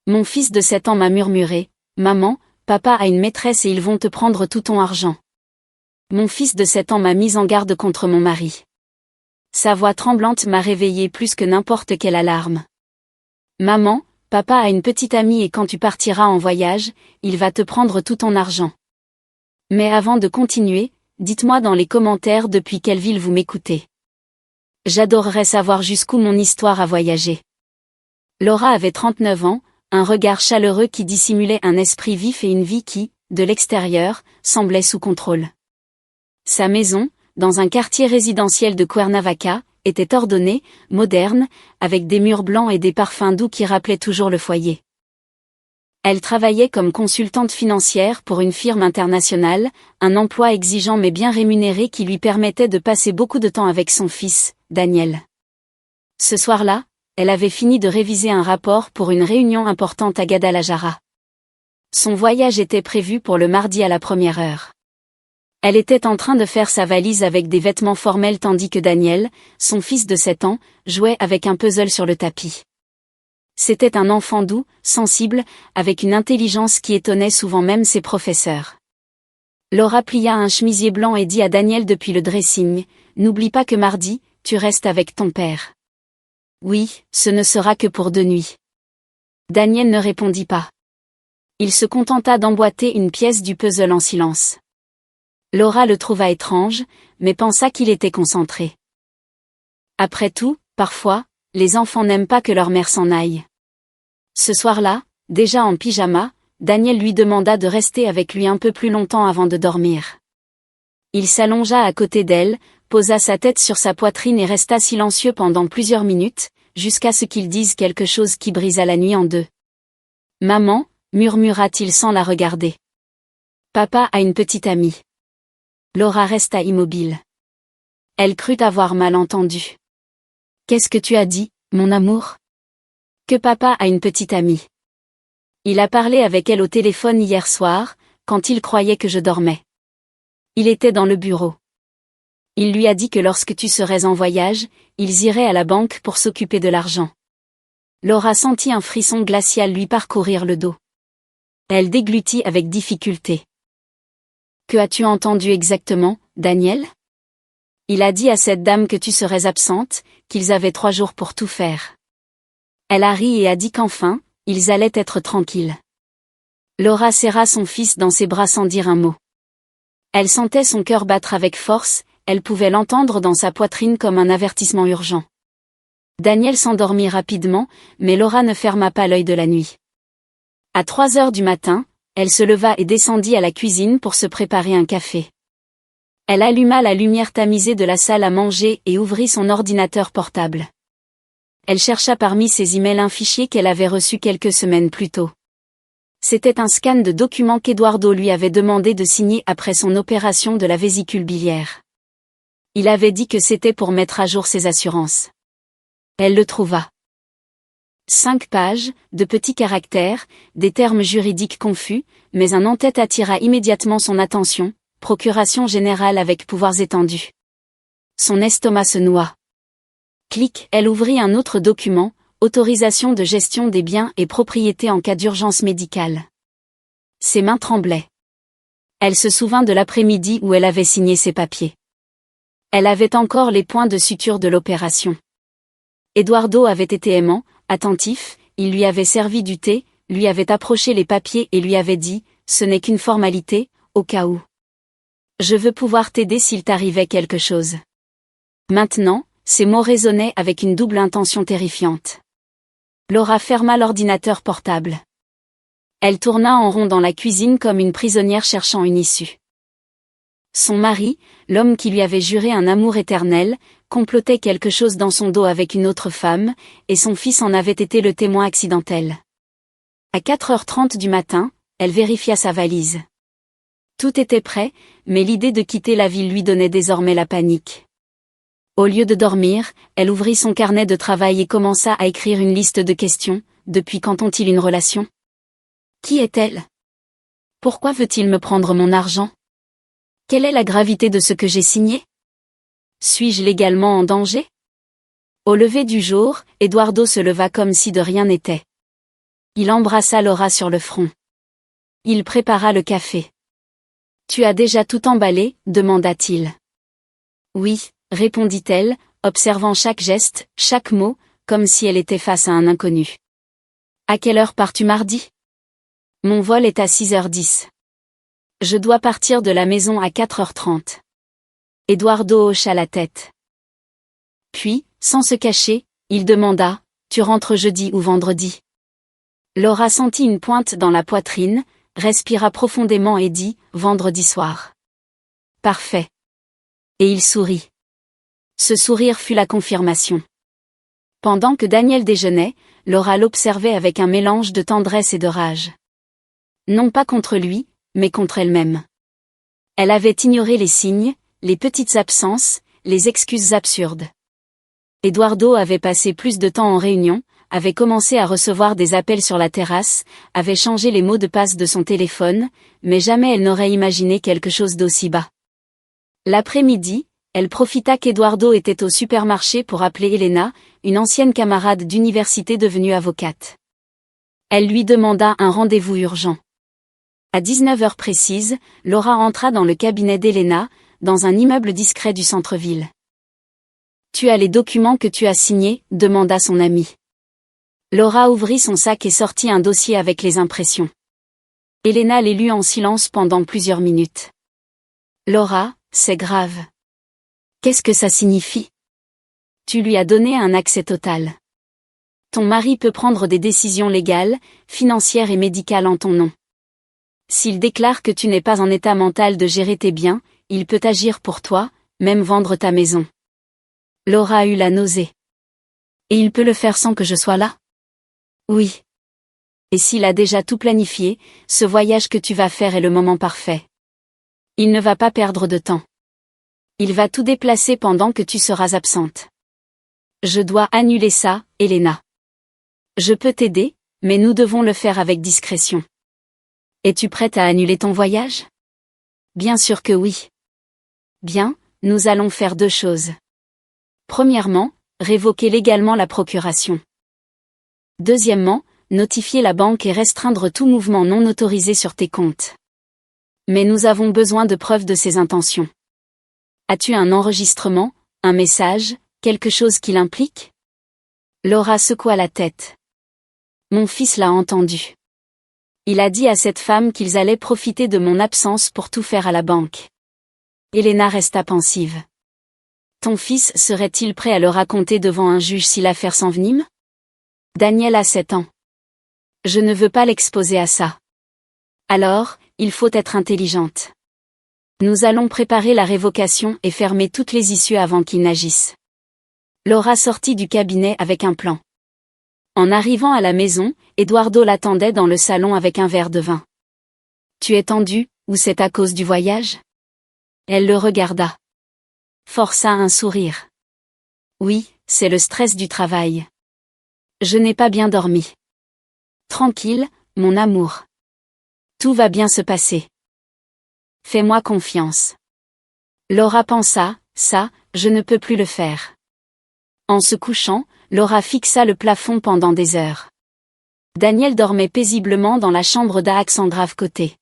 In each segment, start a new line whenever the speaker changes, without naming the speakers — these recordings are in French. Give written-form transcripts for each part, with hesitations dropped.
Mon fils de 7 ans m'a murmuré, « Maman, papa a une maîtresse et ils vont te prendre tout ton argent. » Mon fils de 7 ans m'a mise en garde contre mon mari. Sa voix tremblante m'a réveillée plus que n'importe quelle alarme. Maman, papa a une petite amie et quand tu partiras en voyage, il va te prendre tout ton argent. Mais avant de continuer, dites-moi dans les commentaires depuis quelle ville vous m'écoutez. J'adorerais savoir jusqu'où mon histoire a voyagé. Laura avait 39 ans, un regard chaleureux qui dissimulait un esprit vif et une vie qui, de l'extérieur, semblait sous contrôle. Sa maison, dans un quartier résidentiel de Cuernavaca, était ordonnée, moderne, avec des murs blancs et des parfums doux qui rappelaient toujours le foyer. Elle travaillait comme consultante financière pour une firme internationale, un emploi exigeant mais bien rémunéré qui lui permettait de passer beaucoup de temps avec son fils, Daniel. Ce soir-là, elle avait fini de réviser un rapport pour une réunion importante à Guadalajara. Son voyage était prévu pour le mardi à la 1e heure. Elle était en train de faire sa valise avec des vêtements formels tandis que Daniel, son fils de 7 ans, jouait avec un puzzle sur le tapis. C'était un enfant doux, sensible, avec une intelligence qui étonnait souvent même ses professeurs. Laura plia un chemisier blanc et dit à Daniel depuis le dressing, « N'oublie pas que mardi, tu restes avec ton père. » « Oui, ce ne sera que pour 2 nuits. » Daniel ne répondit pas. Il se contenta d'emboîter une pièce du puzzle en silence. Laura le trouva étrange, mais pensa qu'il était concentré. Après tout, parfois, les enfants n'aiment pas que leur mère s'en aille. Ce soir-là, déjà en pyjama, Daniel lui demanda de rester avec lui un peu plus longtemps avant de dormir. Il s'allongea à côté d'elle, posa sa tête sur sa poitrine et resta silencieux pendant plusieurs minutes, jusqu'à ce qu'il dise quelque chose qui brisa la nuit en deux. « Maman » murmura-t-il sans la regarder. « Papa a une petite amie. » Laura resta immobile. Elle crut avoir mal entendu. « Qu'est-ce que tu as dit, mon amour ? » Que papa a une petite amie. Il a parlé avec elle au téléphone hier soir, quand il croyait que je dormais. Il était dans le bureau. Il lui a dit que lorsque tu serais en voyage, ils iraient à la banque pour s'occuper de l'argent. Laura sentit un frisson glacial lui parcourir le dos. Elle déglutit avec difficulté. « Que as-tu entendu exactement, Daniel ? » Il a dit à cette dame que tu serais absente, qu'ils avaient 3 jours pour tout faire. Elle a ri et a dit qu'enfin, ils allaient être tranquilles. Laura serra son fils dans ses bras sans dire un mot. Elle sentait son cœur battre avec force, elle pouvait l'entendre dans sa poitrine comme un avertissement urgent. Daniel s'endormit rapidement, mais Laura ne ferma pas l'œil de la nuit. À 3 heures du matin, elle se leva et descendit à la cuisine pour se préparer un café. Elle alluma la lumière tamisée de la salle à manger et ouvrit son ordinateur portable. Elle chercha parmi ses emails un fichier qu'elle avait reçu quelques semaines plus tôt. C'était un scan de documents qu'Eduardo lui avait demandé de signer après son opération de la vésicule biliaire. Il avait dit que c'était pour mettre à jour ses assurances. Elle le trouva. 5 pages, de petits caractères, des termes juridiques confus, mais un en-tête attira immédiatement son attention, procuration générale avec pouvoirs étendus. Son estomac se noua. Clic, elle ouvrit un autre document, autorisation de gestion des biens et propriétés en cas d'urgence médicale. Ses mains tremblaient. Elle se souvint de l'après-midi où elle avait signé ses papiers. Elle avait encore les points de suture de l'opération. Eduardo avait été aimant, attentif, il lui avait servi du thé, lui avait approché les papiers et lui avait dit, ce n'est qu'une formalité, au cas où. Je veux pouvoir t'aider s'il t'arrivait quelque chose. Maintenant, ces mots résonnaient avec une double intention terrifiante. Laura ferma l'ordinateur portable. Elle tourna en rond dans la cuisine comme une prisonnière cherchant une issue. Son mari, l'homme qui lui avait juré un amour éternel, complotait quelque chose dans son dos avec une autre femme, et son fils en avait été le témoin accidentel. À 4h30 du matin, elle vérifia sa valise. Tout était prêt, mais l'idée de quitter la ville lui donnait désormais la panique. Au lieu de dormir, elle ouvrit son carnet de travail et commença à écrire une liste de questions. Depuis quand ont-ils une relation ? Qui est-elle ? Pourquoi veut-il me prendre mon argent ? Quelle est la gravité de ce que j'ai signé ? Suis-je légalement en danger ? Au lever du jour, Eduardo se leva comme si de rien n'était. Il embrassa Laura sur le front. Il prépara le café. Tu as déjà tout emballé, demanda-t-il. Oui, répondit-elle, observant chaque geste, chaque mot, comme si elle était face à un inconnu. À quelle heure pars-tu mardi? Mon vol est à 6h10. Je dois partir de la maison à 4h30. Eduardo hocha la tête. Puis, sans se cacher, il demanda, tu rentres jeudi ou vendredi? Laura sentit une pointe dans la poitrine, respira profondément et dit, vendredi soir. Parfait. Et il sourit. Ce sourire fut la confirmation. Pendant que Daniel déjeunait, Laura l'observait avec un mélange de tendresse et de rage. Non pas contre lui, mais contre elle-même. Elle avait ignoré les signes, les petites absences, les excuses absurdes. Eduardo avait passé plus de temps en réunion, avait commencé à recevoir des appels sur la terrasse, avait changé les mots de passe de son téléphone, mais jamais elle n'aurait imaginé quelque chose d'aussi bas. L'après-midi, elle profita qu'Eduardo était au supermarché pour appeler Elena, une ancienne camarade d'université devenue avocate. Elle lui demanda un rendez-vous urgent. À 19h précise, Laura entra dans le cabinet d'Elena, dans un immeuble discret du centre-ville. « Tu as les documents que tu as signés ?» demanda son amie. Laura ouvrit son sac et sortit un dossier avec les impressions. Elena les lut en silence pendant plusieurs minutes. « Laura, c'est grave. Qu'est-ce que ça signifie? Tu lui as donné un accès total. Ton mari peut prendre des décisions légales, financières et médicales en ton nom. S'il déclare que tu n'es pas en état mental de gérer tes biens, il peut agir pour toi, même vendre ta maison. » Laura eut la nausée. Et il peut le faire sans que je sois là? Oui. Et s'il a déjà tout planifié, ce voyage que tu vas faire est le moment parfait. Il ne va pas perdre de temps. Il va tout déplacer pendant que tu seras absente. Je dois annuler ça, Elena. Je peux t'aider, mais nous devons le faire avec discrétion. Es-tu prête à annuler ton voyage? Bien sûr que oui. Bien, nous allons faire deux choses. Premièrement, révoquer légalement la procuration. Deuxièmement, notifier la banque et restreindre tout mouvement non autorisé sur tes comptes. Mais nous avons besoin de preuves de ces intentions. As-tu un enregistrement, un message, quelque chose qui l'implique? Laura secoua la tête. Mon fils l'a entendu. Il a dit à cette femme qu'ils allaient profiter de mon absence pour tout faire à la banque. Elena resta pensive. Ton fils serait-il prêt à le raconter devant un juge si l'affaire s'envenime? Daniel a 7 ans. Je ne veux pas l'exposer à ça. Alors, il faut être intelligente. Nous allons préparer la révocation et fermer toutes les issues avant qu'il n'agisse. Laura sortit du cabinet avec un plan. En arrivant à la maison, Eduardo l'attendait dans le salon avec un verre de vin. Tu es tendue, ou c'est à cause du voyage? Elle le regarda. Força un sourire. Oui, c'est le stress du travail. Je n'ai pas bien dormi. Tranquille, mon amour. Tout va bien se passer. Fais-moi confiance. Laura pensa, ça, je ne peux plus le faire. En se couchant, Laura fixa le plafond pendant des heures. Daniel dormait paisiblement dans la chambre d'Alexandra côté.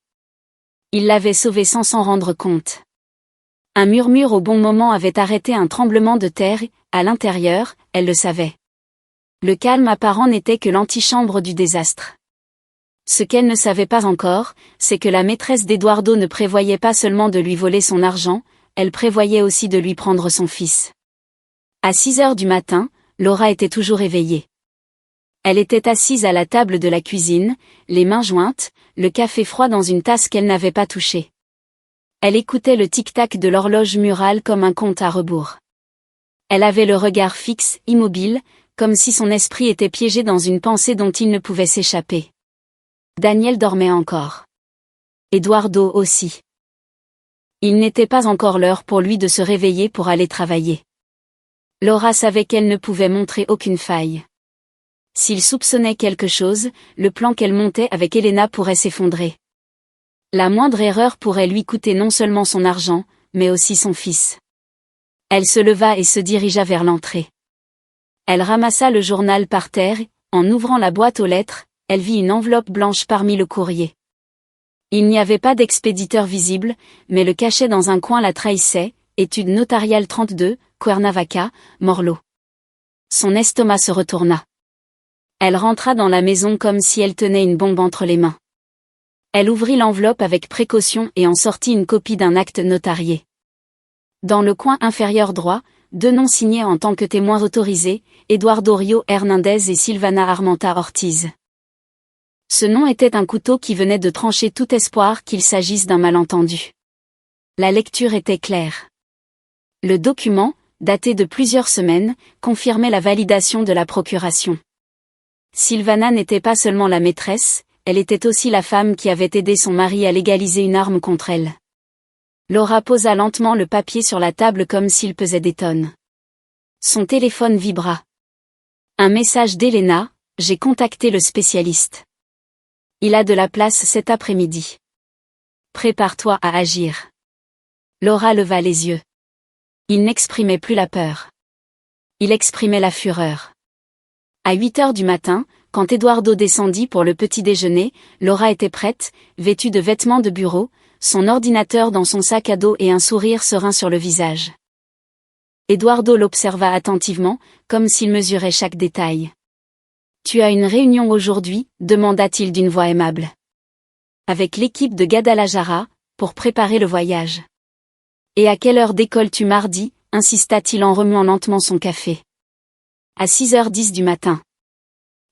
Il l'avait sauvé sans s'en rendre compte. Un murmure au bon moment avait arrêté un tremblement de terre, à l'intérieur, elle le savait. Le calme apparent n'était que l'antichambre du désastre. Ce qu'elle ne savait pas encore, c'est que la maîtresse d'Eduardo ne prévoyait pas seulement de lui voler son argent, elle prévoyait aussi de lui prendre son fils. À 6h du matin, Laura était toujours éveillée. Elle était assise à la table de la cuisine, les mains jointes, le café froid dans une tasse qu'elle n'avait pas touchée. Elle écoutait le tic-tac de l'horloge murale comme un compte à rebours. Elle avait le regard fixe, immobile, comme si son esprit était piégé dans une pensée dont il ne pouvait s'échapper. Daniel dormait encore. Eduardo aussi. Il n'était pas encore l'heure pour lui de se réveiller pour aller travailler. Laura savait qu'elle ne pouvait montrer aucune faille. S'il soupçonnait quelque chose, le plan qu'elle montait avec Elena pourrait s'effondrer. La moindre erreur pourrait lui coûter non seulement son argent, mais aussi son fils. Elle se leva et se dirigea vers l'entrée. Elle ramassa le journal par terre, en ouvrant la boîte aux lettres, elle vit une enveloppe blanche parmi le courrier. Il n'y avait pas d'expéditeur visible, mais le cachet dans un coin la trahissait, étude notariale 32, Cuernavaca, Morlo. Son estomac se retourna. Elle rentra dans la maison comme si elle tenait une bombe entre les mains. Elle ouvrit l'enveloppe avec précaution et en sortit une copie d'un acte notarié. Dans le coin inférieur droit, 2 noms signés en tant que témoins autorisés, Eduardo Rio Hernández et Silvana Armenta Ortiz. Ce nom était un couteau qui venait de trancher tout espoir qu'il s'agisse d'un malentendu. La lecture était claire. Le document, daté de plusieurs semaines, confirmait la validation de la procuration. Silvana n'était pas seulement la maîtresse, elle était aussi la femme qui avait aidé son mari à légaliser une arme contre elle. Laura posa lentement le papier sur la table comme s'il pesait des tonnes. Son téléphone vibra. Un message d'Elena, j'ai contacté le spécialiste. Il a de la place cet après-midi. Prépare-toi à agir. Laura leva les yeux. Il n'exprimait plus la peur. Il exprimait la fureur. À 8 heures du matin, quand Eduardo descendit pour le petit déjeuner, Laura était prête, vêtue de vêtements de bureau, son ordinateur dans son sac à dos et un sourire serein sur le visage. Eduardo l'observa attentivement, comme s'il mesurait chaque détail. « Tu as une réunion aujourd'hui ?» demanda-t-il d'une voix aimable. « Avec l'équipe de Guadalajara, pour préparer le voyage. »« Et à quelle heure décolles-tu mardi ?» insista-t-il en remuant lentement son café. « À 6h10 du matin.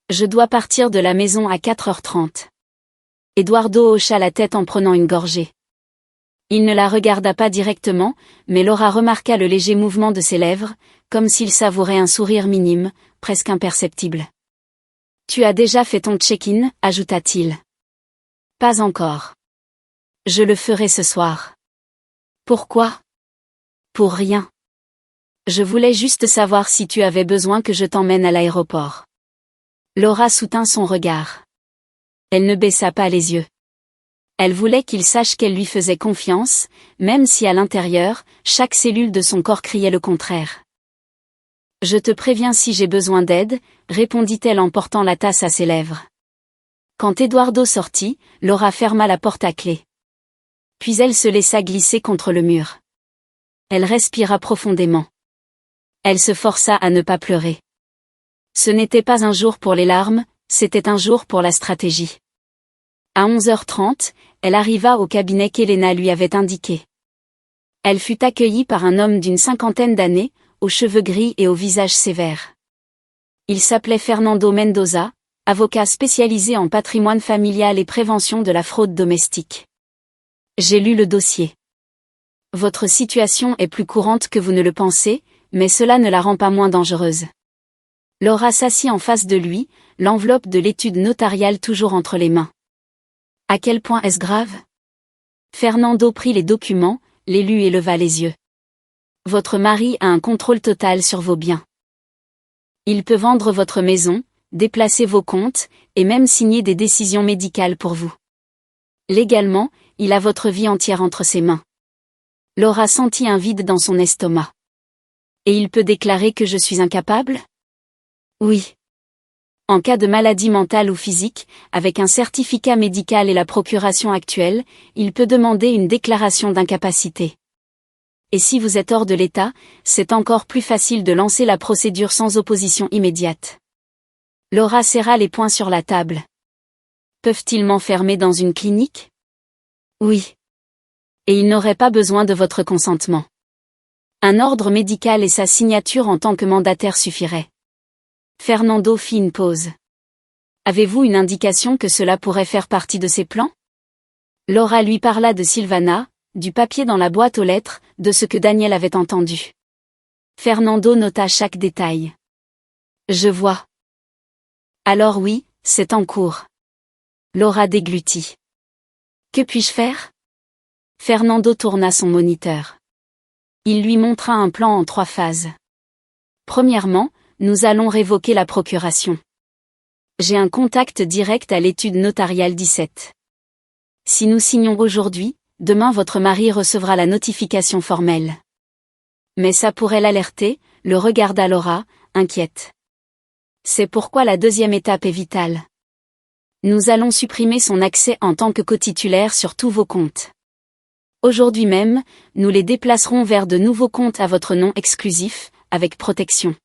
Je dois partir de la maison à 4h30. » Eduardo hocha la tête en prenant une gorgée. Il ne la regarda pas directement, mais Laura remarqua le léger mouvement de ses lèvres, comme s'il savourait un sourire minime, presque imperceptible. « Tu as déjà fait ton check-in » ajouta-t-il. « Pas encore. Je le ferai ce soir. »« Pourquoi ?»« Pour rien. Je voulais juste savoir si tu avais besoin que je t'emmène à l'aéroport. » Laura soutint son regard. Elle ne baissa pas les yeux. Elle voulait qu'il sache qu'elle lui faisait confiance, même si à l'intérieur, chaque cellule de son corps criait le contraire. « Je te préviens si j'ai besoin d'aide » répondit-elle en portant la tasse à ses lèvres. Quand Eduardo sortit, Laura ferma la porte à clé. Puis elle se laissa glisser contre le mur. Elle respira profondément. Elle se força à ne pas pleurer. Ce n'était pas un jour pour les larmes, c'était un jour pour la stratégie. À 11h30, elle arriva au cabinet qu'Elena lui avait indiqué. Elle fut accueillie par un homme d'une 50aine d'années, aux cheveux gris et au visage sévère. Il s'appelait Fernando Mendoza, avocat spécialisé en patrimoine familial et prévention de la fraude domestique. J'ai lu le dossier. Votre situation est plus courante que vous ne le pensez, mais cela ne la rend pas moins dangereuse. Laura s'assit en face de lui, l'enveloppe de l'étude notariale toujours entre les mains. À quel point est-ce grave ? Fernando prit les documents, les lut et leva les yeux. Votre mari a un contrôle total sur vos biens. Il peut vendre votre maison, déplacer vos comptes, et même signer des décisions médicales pour vous. Légalement, il a votre vie entière entre ses mains. Laura sentit un vide dans son estomac. Et il peut déclarer que je suis incapable ? Oui. En cas de maladie mentale ou physique, avec un certificat médical et la procuration actuelle, il peut demander une déclaration d'incapacité. Et si vous êtes hors de l'état, c'est encore plus facile de lancer la procédure sans opposition immédiate. Laura serra les poings sur la table. Peuvent-ils m'enfermer dans une clinique ? Oui. Et ils n'auraient pas besoin de votre consentement. Un ordre médical et sa signature en tant que mandataire suffiraient. Fernando fit une pause. Avez-vous une indication que cela pourrait faire partie de ses plans ? Laura lui parla de Silvana, du papier dans la boîte aux lettres, de ce que Daniel avait entendu. Fernando nota chaque détail. Je vois. Alors oui, c'est en cours. Laura déglutit. Que puis-je faire ? Fernando tourna son moniteur. Il lui montra un plan en 3 phases. Premièrement, nous allons révoquer la procuration. J'ai un contact direct à l'étude notariale 17. Si nous signons aujourd'hui, demain votre mari recevra la notification formelle. Mais ça pourrait l'alerter, le regarda Laura, inquiète. C'est pourquoi la deuxième étape est vitale. Nous allons supprimer son accès en tant que cotitulaire sur tous vos comptes. Aujourd'hui même, nous les déplacerons vers de nouveaux comptes à votre nom exclusif, avec protection.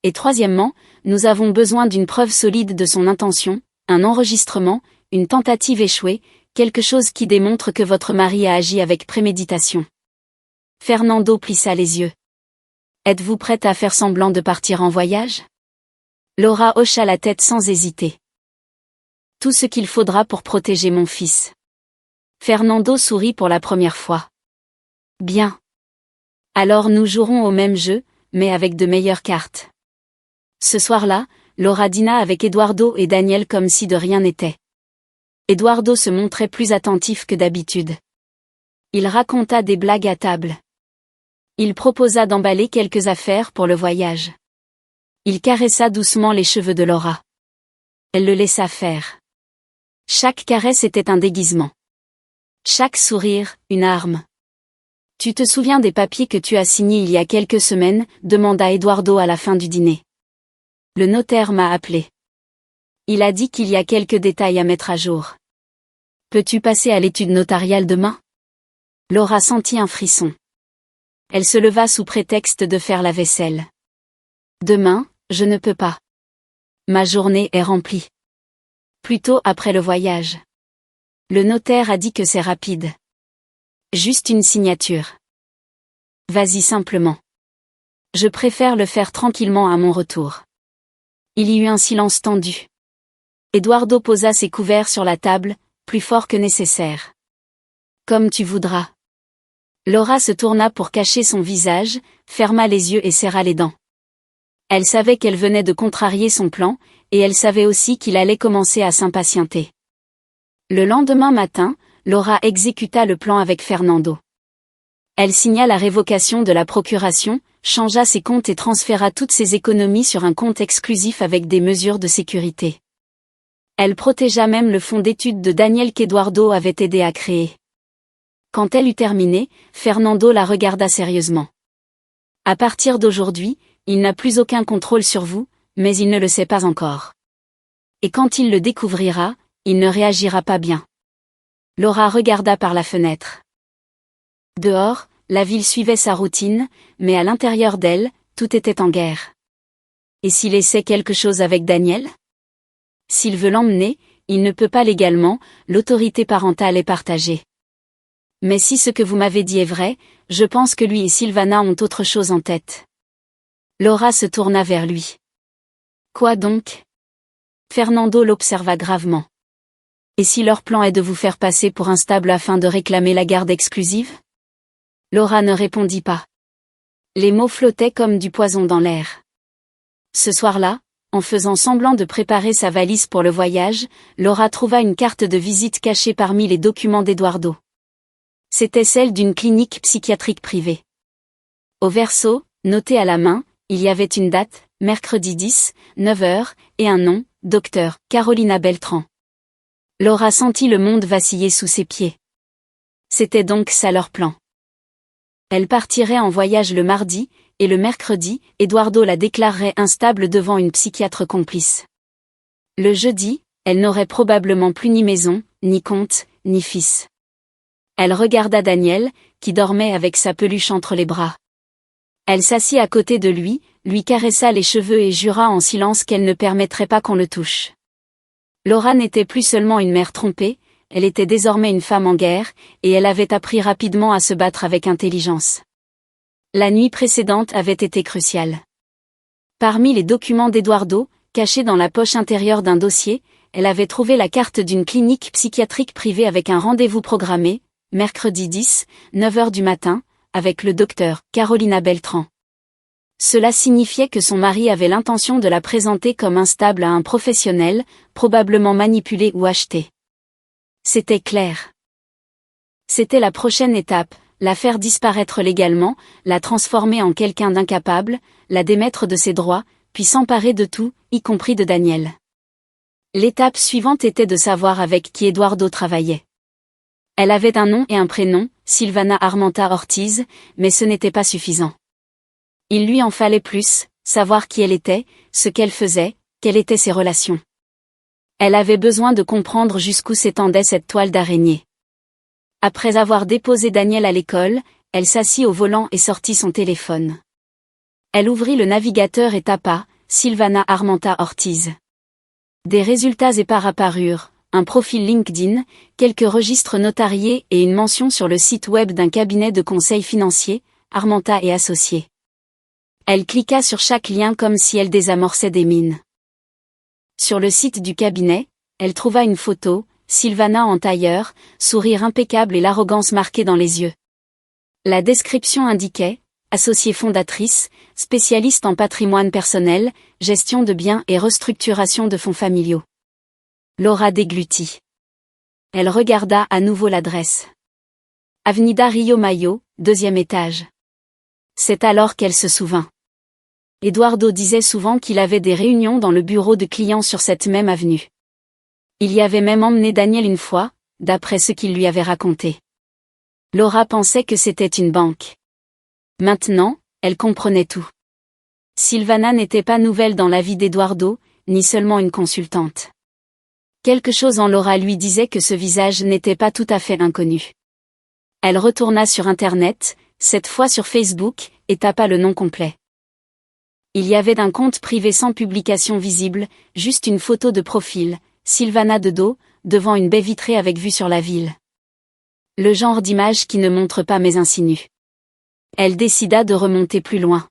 Et troisièmement, nous avons besoin d'une preuve solide de son intention, un enregistrement, une tentative échouée, quelque chose qui démontre que votre mari a agi avec préméditation. Fernando plissa les yeux. Êtes-vous prête à faire semblant de partir en voyage? Laura hocha la tête sans hésiter. Tout ce qu'il faudra pour protéger mon fils. Fernando sourit pour la première fois. Bien. Alors nous jouerons au même jeu, mais avec de meilleures cartes. Ce soir-là, Laura dîna avec Eduardo et Daniel comme si de rien n'était. Eduardo se montrait plus attentif que d'habitude. Il raconta des blagues à table. Il proposa d'emballer quelques affaires pour le voyage. Il caressa doucement les cheveux de Laura. Elle le laissa faire. Chaque caresse était un déguisement. Chaque sourire, une arme. Tu te souviens des papiers que tu as signés il y a quelques semaines, demanda Eduardo à la fin du dîner. Le notaire m'a appelé. Il a dit qu'il y a quelques détails à mettre à jour. Peux-tu passer à l'étude notariale demain? Laura sentit un frisson. Elle se leva sous prétexte de faire la vaisselle. Demain, je ne peux pas. Ma journée est remplie. Plutôt après le voyage. Le notaire a dit que c'est rapide. Juste une signature. Vas-y simplement. Je préfère le faire tranquillement à mon retour. Il y eut un silence tendu. Eduardo posa ses couverts sur la table, plus fort que nécessaire. Comme tu voudras. Laura se tourna pour cacher son visage, ferma les yeux et serra les dents. Elle savait qu'elle venait de contrarier son plan, et elle savait aussi qu'il allait commencer à s'impatienter. Le lendemain matin, Laura exécuta le plan avec Fernando. Elle signa la révocation de la procuration, changea ses comptes et transféra toutes ses économies sur un compte exclusif avec des mesures de sécurité. Elle protégea même le fonds d'études de Daniel qu'Eduardo avait aidé à créer. Quand elle eut terminé, Fernando la regarda sérieusement. À partir d'aujourd'hui, il n'a plus aucun contrôle sur vous, mais il ne le sait pas encore. Et quand il le découvrira, il ne réagira pas bien. Laura regarda par la fenêtre. Dehors, la ville suivait sa routine, mais à l'intérieur d'elle, tout était en guerre. Et s'il essaie quelque chose avec Daniel? S'il veut l'emmener, il ne peut pas légalement, l'autorité parentale est partagée. Mais si ce que vous m'avez dit est vrai, je pense que lui et Silvana ont autre chose en tête. Laura se tourna vers lui. Quoi donc? Fernando l'observa gravement. Et si leur plan est de vous faire passer pour instable afin de réclamer la garde exclusive? Laura ne répondit pas. Les mots flottaient comme du poison dans l'air. Ce soir-là, en faisant semblant de préparer sa valise pour le voyage, Laura trouva une carte de visite cachée parmi les documents d'Eduardo. C'était celle d'une clinique psychiatrique privée. Au verso, noté à la main, il y avait une date, mercredi 10, 9h, et un nom, Dr. Carolina Beltran. Laura sentit le monde vaciller sous ses pieds. C'était donc ça leur plan. Elle partirait en voyage le mardi, et le mercredi, Eduardo la déclarerait instable devant une psychiatre complice. Le jeudi, elle n'aurait probablement plus ni maison, ni compte, ni fils. Elle regarda Daniel, qui dormait avec sa peluche entre les bras. Elle s'assit à côté de lui, lui caressa les cheveux et jura en silence qu'elle ne permettrait pas qu'on le touche. Laura n'était plus seulement une mère trompée, elle était désormais une femme en guerre, et elle avait appris rapidement à se battre avec intelligence. La nuit précédente avait été cruciale. Parmi les documents d'Eduardo, cachés dans la poche intérieure d'un dossier, elle avait trouvé la carte d'une clinique psychiatrique privée avec un rendez-vous programmé, mercredi 10, 9h du matin, avec le docteur Carolina Beltran. Cela signifiait que son mari avait l'intention de la présenter comme instable à un professionnel, probablement manipulé ou acheté. C'était clair. C'était la prochaine étape, la faire disparaître légalement, la transformer en quelqu'un d'incapable, la démettre de ses droits, puis s'emparer de tout, y compris de Daniel. L'étape suivante était de savoir avec qui Eduardo travaillait. Elle avait un nom et un prénom, Silvana Armenta Ortiz, mais ce n'était pas suffisant. Il lui en fallait plus, savoir qui elle était, ce qu'elle faisait, quelles étaient ses relations. Elle avait besoin de comprendre jusqu'où s'étendait cette toile d'araignée. Après avoir déposé Daniel à l'école, elle s'assit au volant et sortit son téléphone. Elle ouvrit le navigateur et tapa « Silvana Armenta Ortiz ». Des résultats épars apparurent, un profil LinkedIn, quelques registres notariés et une mention sur le site web d'un cabinet de conseil financier, Armenta et Associés. Elle cliqua sur chaque lien comme si elle désamorçait des mines. Sur le site du cabinet, elle trouva une photo, Silvana en tailleur, sourire impeccable et l'arrogance marquée dans les yeux. La description indiquait « Associée fondatrice, spécialiste en patrimoine personnel, gestion de biens et restructuration de fonds familiaux ». Laura déglutit. Elle regarda à nouveau l'adresse. Avenida Rio Mayo, 2e étage. C'est alors qu'elle se souvint. Eduardo disait souvent qu'il avait des réunions dans le bureau de clients sur cette même avenue. Il y avait même emmené Daniel une fois, d'après ce qu'il lui avait raconté. Laura pensait que c'était une banque. Maintenant, elle comprenait tout. Silvana n'était pas nouvelle dans la vie d'Eduardo, ni seulement une consultante. Quelque chose en Laura lui disait que ce visage n'était pas tout à fait inconnu. Elle retourna sur Internet, cette fois sur Facebook, et tapa le nom complet. Il y avait d'un compte privé sans publication visible, juste une photo de profil, Silvana de dos, devant une baie vitrée avec vue sur la ville. Le genre d'image qui ne montre pas mais insinue. Elle décida de remonter plus loin.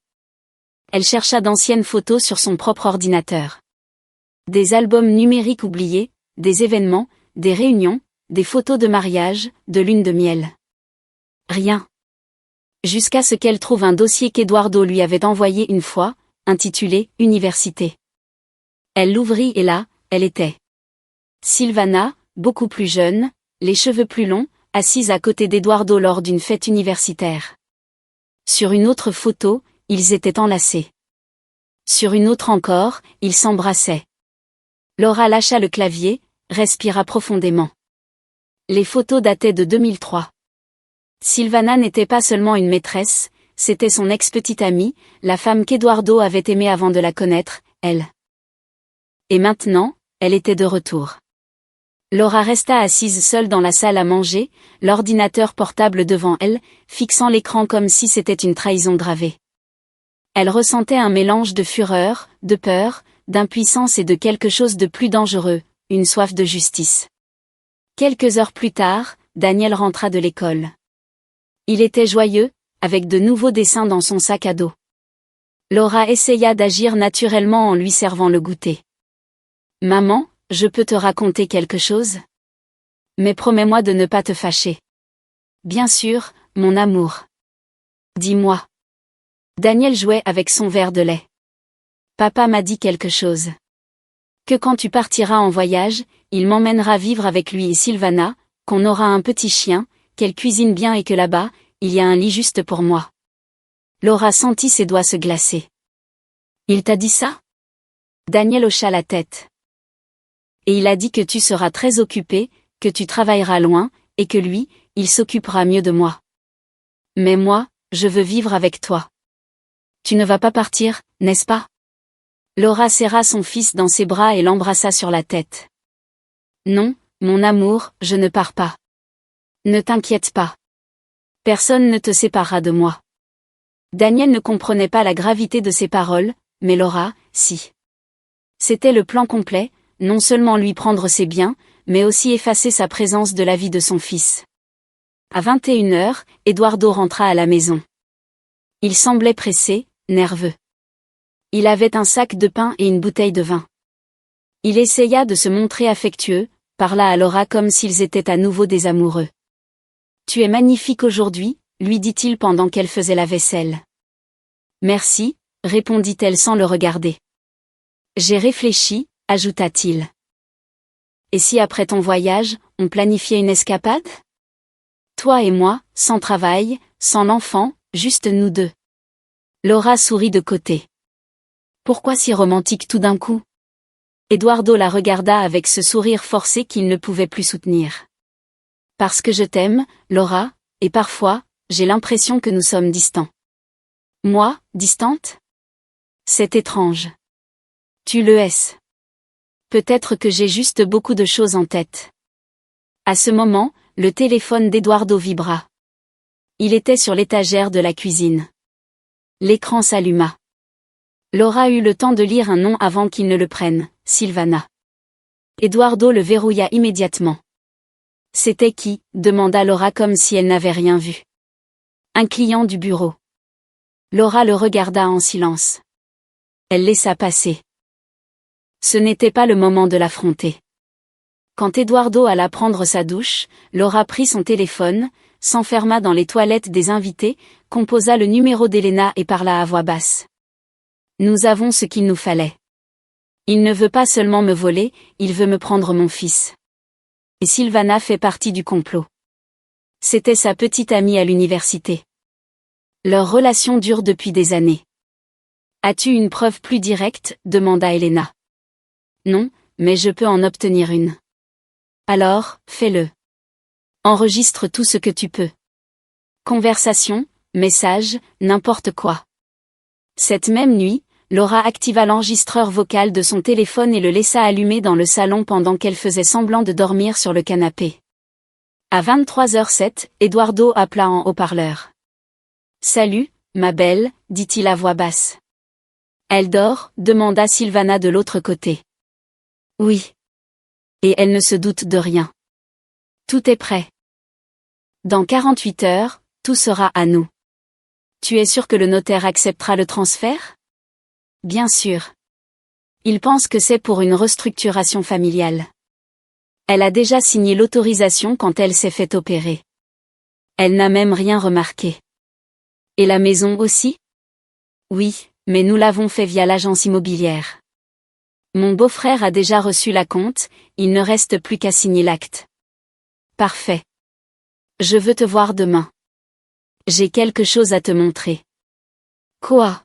Elle chercha d'anciennes photos sur son propre ordinateur. Des albums numériques oubliés, des événements, des réunions, des photos de mariage, de lune de miel. Rien. Jusqu'à ce qu'elle trouve un dossier qu'Eduardo lui avait envoyé une fois, intitulé « Université ». Elle l'ouvrit et là, elle était. Silvana, beaucoup plus jeune, les cheveux plus longs, assise à côté d'Eduardo lors d'une fête universitaire. Sur une autre photo, ils étaient enlacés. Sur une autre encore, ils s'embrassaient. Laura lâcha le clavier, respira profondément. Les photos dataient de 2003. Silvana n'était pas seulement une maîtresse, c'était son ex-petite amie, la femme qu'Eduardo avait aimée avant de la connaître, elle. Et maintenant, elle était de retour. Laura resta assise seule dans la salle à manger, l'ordinateur portable devant elle, fixant l'écran comme si c'était une trahison gravée. Elle ressentait un mélange de fureur, de peur, d'impuissance et de quelque chose de plus dangereux, une soif de justice. Quelques heures plus tard, Daniel rentra de l'école. Il était joyeux, avec de nouveaux dessins dans son sac à dos. Laura essaya d'agir naturellement en lui servant le goûter. « Maman, je peux te raconter quelque chose ? Mais promets-moi de ne pas te fâcher. »« Bien sûr, mon amour. »« Dis-moi. » Daniel jouait avec son verre de lait. « Papa m'a dit quelque chose. Que quand tu partiras en voyage, il m'emmènera vivre avec lui et Silvana, qu'on aura un petit chien, qu'elle cuisine bien et que là-bas, il y a un lit juste pour moi. » Laura sentit ses doigts se glacer. « Il t'a dit ça ?» Daniel hocha la tête. « Et il a dit que tu seras très occupé, que tu travailleras loin, et que lui, il s'occupera mieux de moi. Mais moi, je veux vivre avec toi. Tu ne vas pas partir, n'est-ce pas ?» Laura serra son fils dans ses bras et l'embrassa sur la tête. « Non, mon amour, je ne pars pas. Ne t'inquiète pas. Personne ne te séparera de moi. » Daniel ne comprenait pas la gravité de ces paroles, mais Laura, si. C'était le plan complet, non seulement lui prendre ses biens, mais aussi effacer sa présence de la vie de son fils. À 21h, Eduardo rentra à la maison. Il semblait pressé, nerveux. Il avait un sac de pain et une bouteille de vin. Il essaya de se montrer affectueux, parla à Laura comme s'ils étaient à nouveau des amoureux. « Tu es magnifique aujourd'hui », lui dit-il pendant qu'elle faisait la vaisselle. « Merci », répondit-elle sans le regarder. « J'ai réfléchi », ajouta-t-il. « Et si après ton voyage, on planifiait une escapade ? Toi et moi, sans travail, sans l'enfant, juste nous deux. » Laura sourit de côté. Pourquoi si romantique tout d'un coup ? Eduardo la regarda avec ce sourire forcé qu'il ne pouvait plus soutenir. Parce que je t'aime, Laura, et parfois, j'ai l'impression que nous sommes distants. Moi, distante ? C'est étrange. Tu le es. Peut-être que j'ai juste beaucoup de choses en tête. À ce moment, le téléphone d'Eduardo vibra. Il était sur l'étagère de la cuisine. L'écran s'alluma. Laura eut le temps de lire un nom avant qu'il ne le prenne, Silvana. Eduardo le verrouilla immédiatement. C'était qui? Demanda Laura comme si elle n'avait rien vu. Un client du bureau. Laura le regarda en silence. Elle laissa passer. Ce n'était pas le moment de l'affronter. Quand Eduardo alla prendre sa douche, Laura prit son téléphone, s'enferma dans les toilettes des invités, composa le numéro d'Elena et parla à voix basse. Nous avons ce qu'il nous fallait. Il ne veut pas seulement me voler, il veut me prendre mon fils. Et Silvana fait partie du complot. C'était sa petite amie à l'université. Leur relation dure depuis des années. As-tu une preuve plus directe? Demanda Elena. Non, mais je peux en obtenir une. Alors, fais-le. Enregistre tout ce que tu peux. Conversation, message, n'importe quoi. Cette même nuit, Laura activa l'enregistreur vocal de son téléphone et le laissa allumer dans le salon pendant qu'elle faisait semblant de dormir sur le canapé. À 23h07, Eduardo appela en haut-parleur. « Salut, ma belle », dit-il à voix basse. « Elle dort ?» demanda Silvana de l'autre côté. « Oui. » Et elle ne se doute de rien. « Tout est prêt. Dans 48 heures, tout sera à nous. » Tu es sûr que le notaire acceptera le transfert? Bien sûr. Il pense que c'est pour une restructuration familiale. Elle a déjà signé l'autorisation quand elle s'est fait opérer. Elle n'a même rien remarqué. Et la maison aussi? Oui, mais nous l'avons fait via l'agence immobilière. Mon beau-frère a déjà reçu la compte, il ne reste plus qu'à signer l'acte. Parfait. Je veux te voir demain. J'ai quelque chose à te montrer. Quoi?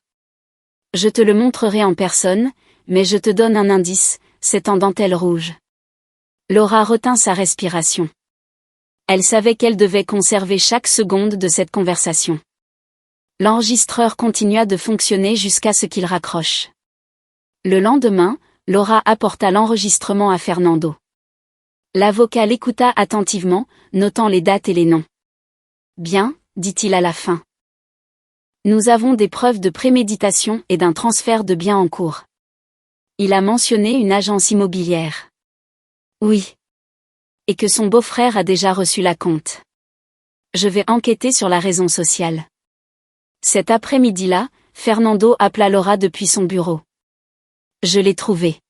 Je te le montrerai en personne, mais je te donne un indice, c'est en dentelle rouge. Laura retint sa respiration. Elle savait qu'elle devait conserver chaque seconde de cette conversation. L'enregistreur continua de fonctionner jusqu'à ce qu'il raccroche. Le lendemain, Laura apporta l'enregistrement à Fernando. L'avocat l'écouta attentivement, notant les dates et les noms. Bien, dit-il à la fin. Nous avons des preuves de préméditation et d'un transfert de biens en cours. Il a mentionné une agence immobilière. Oui. Et que son beau-frère a déjà reçu la compte. Je vais enquêter sur la raison sociale. Cet après-midi-là, Fernando appela Laura depuis son bureau. Je l'ai trouvée.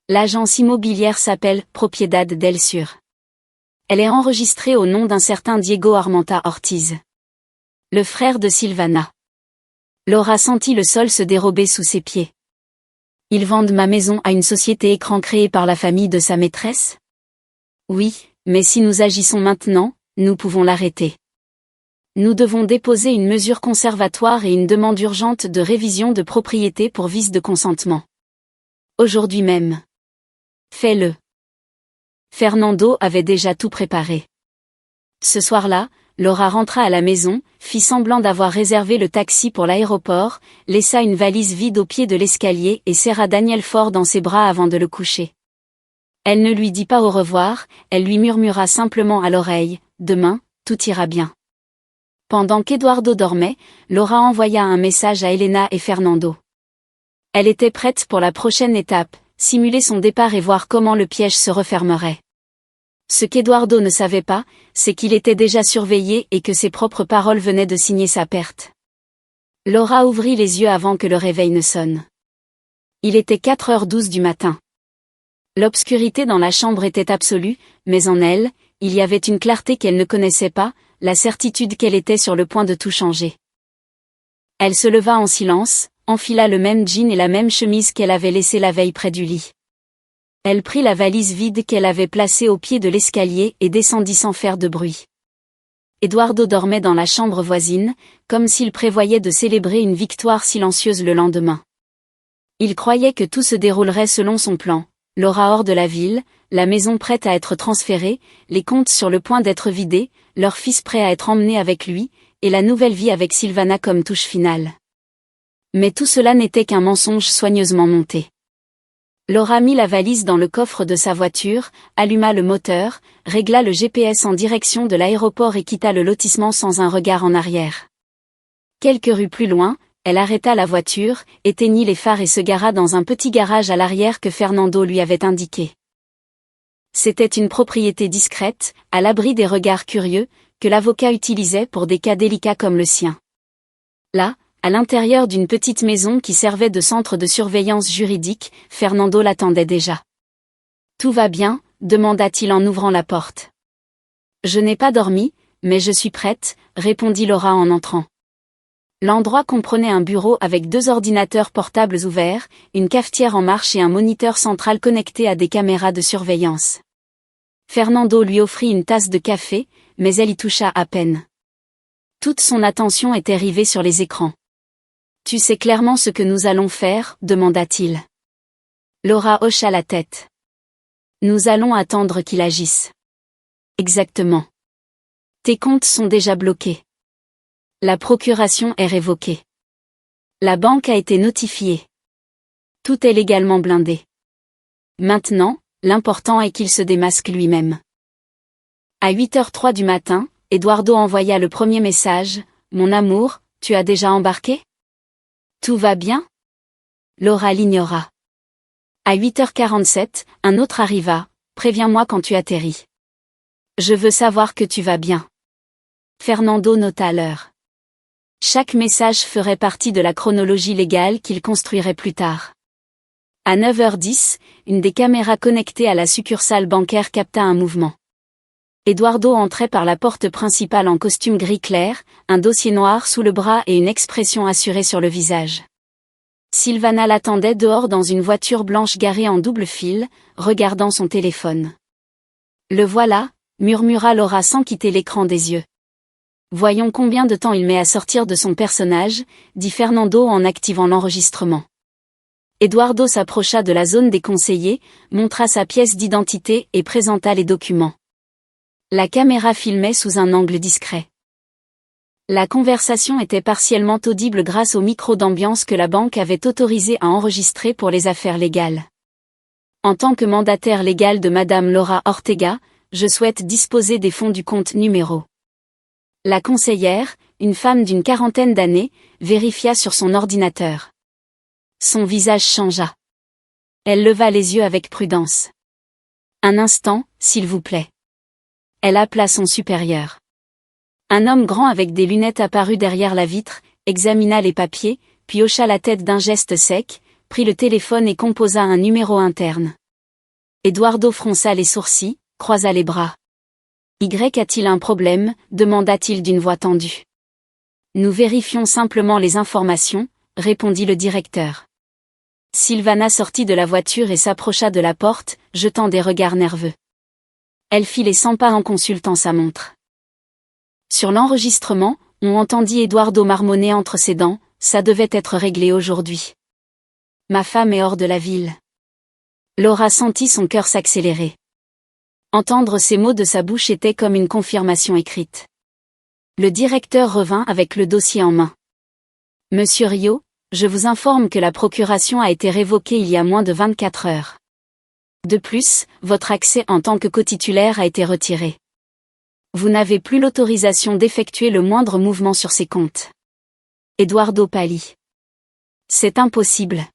L'agence immobilière s'appelle Propiedad del Sur. Elle est enregistrée au nom d'un certain Diego Armenta Ortiz. Le frère de Silvana. Laura sentit le sol se dérober sous ses pieds. Ils vendent ma maison à une société écran créée par la famille de sa maîtresse? Oui, mais si nous agissons maintenant, nous pouvons l'arrêter. Nous devons déposer une mesure conservatoire et une demande urgente de révision de propriété pour vice de consentement. Aujourd'hui même. Fais-le. Fernando avait déjà tout préparé. Ce soir-là, Laura rentra à la maison, fit semblant d'avoir réservé le taxi pour l'aéroport, laissa une valise vide au pied de l'escalier et serra Daniel fort dans ses bras avant de le coucher. Elle ne lui dit pas au revoir, elle lui murmura simplement à l'oreille, « Demain, tout ira bien. » Pendant qu'Eduardo dormait, Laura envoya un message à Elena et Fernando. Elle était prête pour la prochaine étape, simuler son départ et voir comment le piège se refermerait. Ce qu'Eduardo ne savait pas, c'est qu'il était déjà surveillé et que ses propres paroles venaient de signer sa perte. Laura ouvrit les yeux avant que le réveil ne sonne. Il était 4h12 du matin. L'obscurité dans la chambre était absolue, mais en elle, il y avait une clarté qu'elle ne connaissait pas, la certitude qu'elle était sur le point de tout changer. Elle se leva en silence, enfila le même jean et la même chemise qu'elle avait laissée la veille près du lit. Elle prit la valise vide qu'elle avait placée au pied de l'escalier et descendit sans faire de bruit. Eduardo dormait dans la chambre voisine, comme s'il prévoyait de célébrer une victoire silencieuse le lendemain. Il croyait que tout se déroulerait selon son plan, Laura hors de la ville, la maison prête à être transférée, les comptes sur le point d'être vidés, leur fils prêt à être emmené avec lui, et la nouvelle vie avec Silvana comme touche finale. Mais tout cela n'était qu'un mensonge soigneusement monté. Laura mit la valise dans le coffre de sa voiture, alluma le moteur, régla le GPS en direction de l'aéroport et quitta le lotissement sans un regard en arrière. Quelques rues plus loin, elle arrêta la voiture, éteignit les phares et se gara dans un petit garage à l'arrière que Fernando lui avait indiqué. C'était une propriété discrète, à l'abri des regards curieux, que l'avocat utilisait pour des cas délicats comme le sien. Là, à l'intérieur d'une petite maison qui servait de centre de surveillance juridique, Fernando l'attendait déjà. « Tout va bien ?» demanda-t-il en ouvrant la porte. « Je n'ai pas dormi, mais je suis prête », répondit Laura en entrant. L'endroit comprenait un bureau avec 2 ordinateurs portables ouverts, une cafetière en marche et un moniteur central connecté à des caméras de surveillance. Fernando lui offrit une tasse de café, mais elle y toucha à peine. Toute son attention était rivée sur les écrans. « Tu sais clairement ce que nous allons faire ?» demanda-t-il. Laura hocha la tête. « Nous allons attendre qu'il agisse. »« Exactement. Tes comptes sont déjà bloqués. La procuration est révoquée. La banque a été notifiée. Tout est légalement blindé. Maintenant, l'important est qu'il se démasque lui-même. » À 8h03 du matin, Eduardo envoya le premier message. « Mon amour, tu as déjà embarqué ? Tout va bien ? » Laura l'ignora. À 8h47, un autre arriva. « Préviens-moi quand tu atterris. Je veux savoir que tu vas bien. » Fernando nota l'heure. Chaque message ferait partie de la chronologie légale qu'il construirait plus tard. À 9h10, une des caméras connectées à la succursale bancaire capta un mouvement. Eduardo entrait par la porte principale en costume gris clair, un dossier noir sous le bras et une expression assurée sur le visage. Silvana l'attendait dehors dans une voiture blanche garée en double fil, regardant son téléphone. « Le voilà », murmura Laura sans quitter l'écran des yeux. « Voyons combien de temps il met à sortir de son personnage », dit Fernando en activant l'enregistrement. Eduardo s'approcha de la zone des conseillers, montra sa pièce d'identité et présenta les documents. La caméra filmait sous un angle discret. La conversation était partiellement audible grâce au micro d'ambiance que la banque avait autorisé à enregistrer pour les affaires légales. En tant que mandataire légal de Madame Laura Ortega, je souhaite disposer des fonds du compte numéro. La conseillère, une femme d'une 40aine d'années, vérifia sur son ordinateur. Son visage changea. Elle leva les yeux avec prudence. Un instant, s'il vous plaît. Elle appela son supérieur. Un homme grand avec des lunettes apparut derrière la vitre, examina les papiers, puis hocha la tête d'un geste sec, prit le téléphone et composa un numéro interne. Eduardo fronça les sourcils, croisa les bras. « Y a-t-il un problème ?» demanda-t-il d'une voix tendue. « Nous vérifions simplement les informations », répondit le directeur. Silvana sortit de la voiture et s'approcha de la porte, jetant des regards nerveux. Elle fit les 100 pas en consultant sa montre. Sur l'enregistrement, on entendit Eduardo marmonner entre ses dents, « Ça devait être réglé aujourd'hui. Ma femme est hors de la ville. » Laura sentit son cœur s'accélérer. Entendre ces mots de sa bouche était comme une confirmation écrite. Le directeur revint avec le dossier en main. « Monsieur Rio, je vous informe que la procuration a été révoquée il y a moins de 24 heures. De plus, votre accès en tant que cotitulaire a été retiré. Vous n'avez plus l'autorisation d'effectuer le moindre mouvement sur ces comptes. » Eduardo pâlit. « C'est impossible.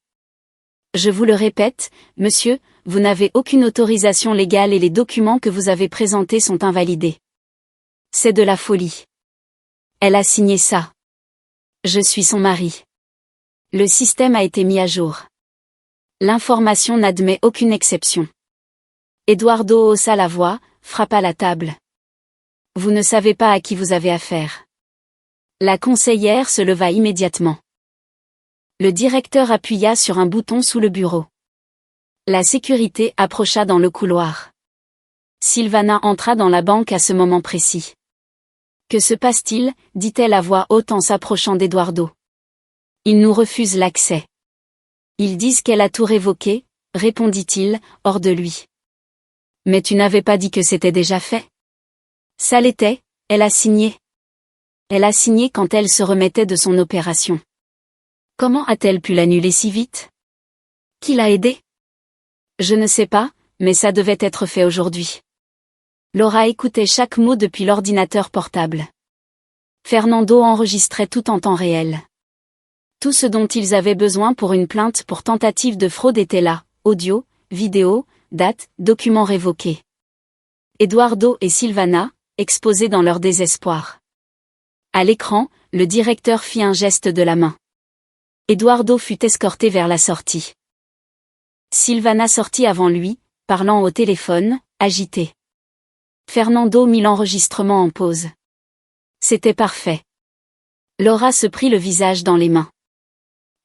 Je vous le répète, monsieur, vous n'avez aucune autorisation légale et les documents que vous avez présentés sont invalidés. C'est de la folie. Elle a signé ça. Je suis son mari. Le système a été mis à jour. L'information n'admet aucune exception. » Eduardo haussa la voix, frappa la table. « Vous ne savez pas à qui vous avez affaire. » La conseillère se leva immédiatement. Le directeur appuya sur un bouton sous le bureau. La sécurité approcha dans le couloir. Silvana entra dans la banque à ce moment précis. « Que se passe-t-il » dit-elle à voix haute en s'approchant d'Eduardo. « Ils nous refusent l'accès. Ils disent qu'elle a tout révoqué, » répondit-il, hors de lui. « Mais tu n'avais pas dit que c'était déjà fait ? » Ça l'était, elle a signé. Elle a signé quand elle se remettait de son opération. Comment a-t-elle pu l'annuler si vite ? Qui l'a aidée ? Je ne sais pas, mais ça devait être fait aujourd'hui. Laura écoutait chaque mot depuis l'ordinateur portable. Fernando enregistrait tout en temps réel. Tout ce dont ils avaient besoin pour une plainte pour tentative de fraude était là, audio, vidéo, date, documents révoqués. Eduardo et Silvana, exposés dans leur désespoir. À l'écran, le directeur fit un geste de la main. Eduardo fut escorté vers la sortie. Silvana sortit avant lui, parlant au téléphone, agité. Fernando mit l'enregistrement en pause. C'était parfait. Laura se prit le visage dans les mains.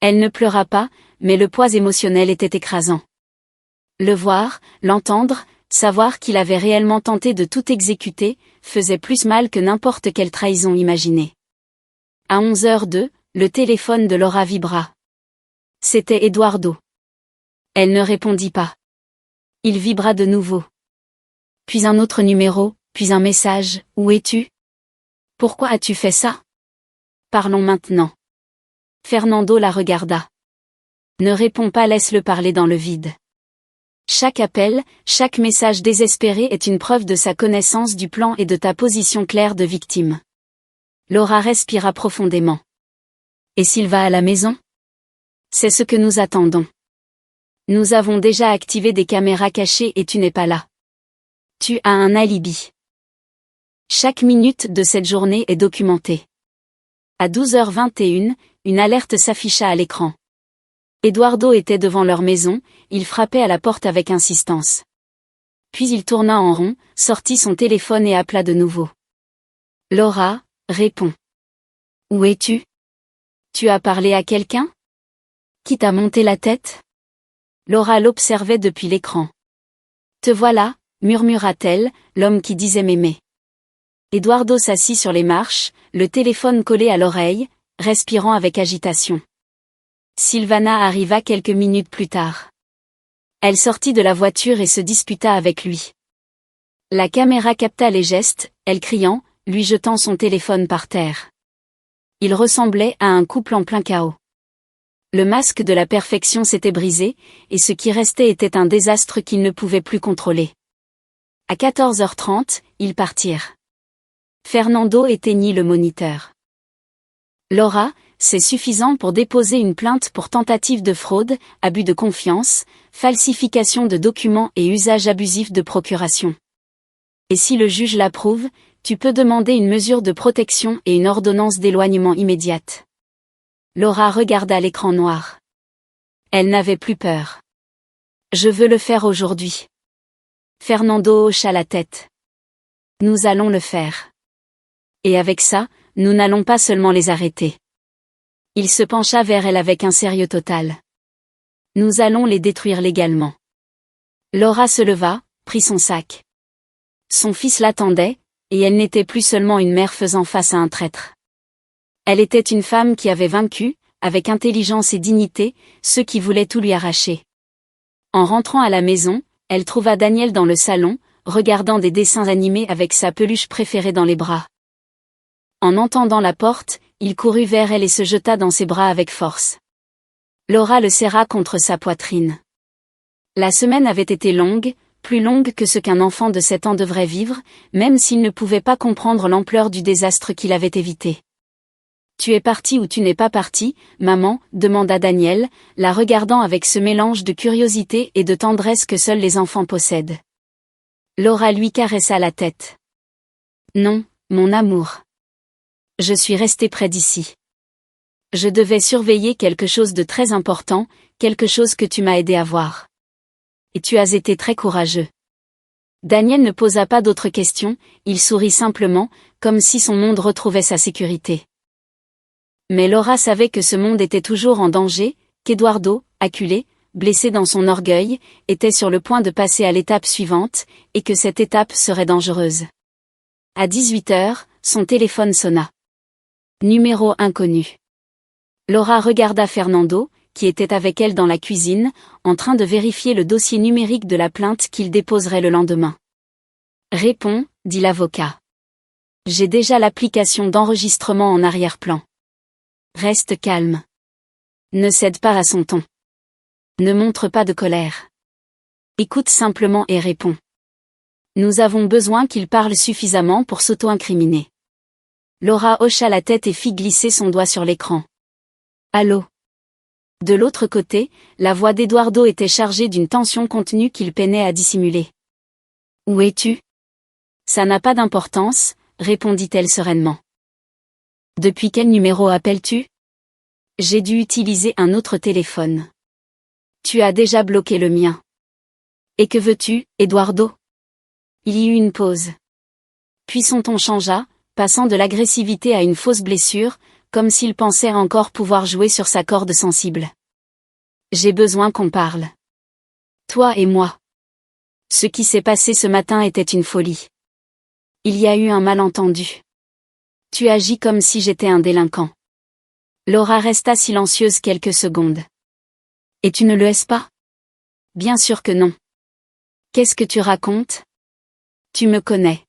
Elle ne pleura pas, mais le poids émotionnel était écrasant. Le voir, l'entendre, savoir qu'il avait réellement tenté de tout exécuter, faisait plus mal que n'importe quelle trahison imaginée. À 11h02, le téléphone de Laura vibra. C'était Eduardo. Elle ne répondit pas. Il vibra de nouveau. Puis un autre numéro, puis un message, « Où es-tu ? Pourquoi as-tu fait ça ? Parlons maintenant. » Fernando la regarda. Ne réponds pas, laisse-le parler dans le vide. Chaque appel, chaque message désespéré est une preuve de sa connaissance du plan et de ta position claire de victime. Laura respira profondément. Et s'il va à la maison ? C'est ce que nous attendons. Nous avons déjà activé des caméras cachées et tu n'es pas là. Tu as un alibi. Chaque minute de cette journée est documentée. À 12h21, une alerte s'afficha à l'écran. Eduardo était devant leur maison, il frappait à la porte avec insistance. Puis il tourna en rond, sortit son téléphone et appela de nouveau. Laura, réponds. Où es-tu ? Tu as parlé à quelqu'un ? Qui t'a monté la tête ? Laura l'observait depuis l'écran. Te voilà, murmura-t-elle, l'homme qui disait m'aimer. Eduardo s'assit sur les marches, le téléphone collé à l'oreille, respirant avec agitation. Silvana arriva quelques minutes plus tard. Elle sortit de la voiture et se disputa avec lui. La caméra capta les gestes, elle criant, lui jetant son téléphone par terre. Il ressemblait à un couple en plein chaos. Le masque de la perfection s'était brisé, et ce qui restait était un désastre qu'ils ne pouvaient plus contrôler. À 14h30, ils partirent. Fernando éteignit le moniteur. Laura, c'est suffisant pour déposer une plainte pour tentative de fraude, abus de confiance, falsification de documents et usage abusif de procuration. Et si le juge l'approuve, tu peux demander une mesure de protection et une ordonnance d'éloignement immédiate. Laura regarda l'écran noir. Elle n'avait plus peur. Je veux le faire aujourd'hui. Fernando hocha la tête. Nous allons le faire. Et avec ça, nous n'allons pas seulement les arrêter. Il se pencha vers elle avec un sérieux total. Nous allons les détruire légalement. Laura se leva, prit son sac. Son fils l'attendait, et elle n'était plus seulement une mère faisant face à un traître. Elle était une femme qui avait vaincu, avec intelligence et dignité, ceux qui voulaient tout lui arracher. En rentrant à la maison, elle trouva Daniel dans le salon, regardant des dessins animés avec sa peluche préférée dans les bras. En entendant la porte, il courut vers elle et se jeta dans ses bras avec force. Laura le serra contre sa poitrine. La semaine avait été longue, plus longue que ce qu'un enfant de 7 ans devrait vivre, même s'il ne pouvait pas comprendre l'ampleur du désastre qu'il avait évité. « Tu es partie ou tu n'es pas partie, maman ?» demanda Daniel, la regardant avec ce mélange de curiosité et de tendresse que seuls les enfants possèdent. Laura lui caressa la tête. « Non, mon amour. Je suis restée près d'ici. Je devais surveiller quelque chose de très important, quelque chose que tu m'as aidé à voir. Et tu as été très courageux. » Daniel ne posa pas d'autres questions, il sourit simplement, comme si son monde retrouvait sa sécurité. Mais Laura savait que ce monde était toujours en danger, qu'Eduardo, acculé, blessé dans son orgueil, était sur le point de passer à l'étape suivante, et que cette étape serait dangereuse. À 18h, son téléphone sonna. Numéro inconnu. Laura regarda Fernando, qui était avec elle dans la cuisine, en train de vérifier le dossier numérique de la plainte qu'il déposerait le lendemain. « Réponds », dit l'avocat. « J'ai déjà l'application d'enregistrement en arrière-plan. Reste calme. Ne cède pas à son ton. Ne montre pas de colère. Écoute simplement et réponds. Nous avons besoin qu'il parle suffisamment pour s'auto-incriminer. Laura hocha la tête et fit glisser son doigt sur l'écran. Allô? De l'autre côté, la voix d'Eduardo était chargée d'une tension contenue qu'il peinait à dissimuler. Où es-tu? Ça n'a pas d'importance, répondit-elle sereinement. Depuis quel numéro appelles-tu? J'ai dû utiliser un autre téléphone. Tu as déjà bloqué le mien. Et que veux-tu, Eduardo? Il y eut une pause. Puis son ton changea, passant de l'agressivité à une fausse blessure, comme s'il pensait encore pouvoir jouer sur sa corde sensible. J'ai besoin qu'on parle. Toi et moi. Ce qui s'est passé ce matin était une folie. Il y a eu un malentendu. Tu agis comme si j'étais un délinquant. Laura resta silencieuse quelques secondes. Et tu ne le es pas? Bien sûr que non. Qu'est-ce que tu racontes? Tu me connais.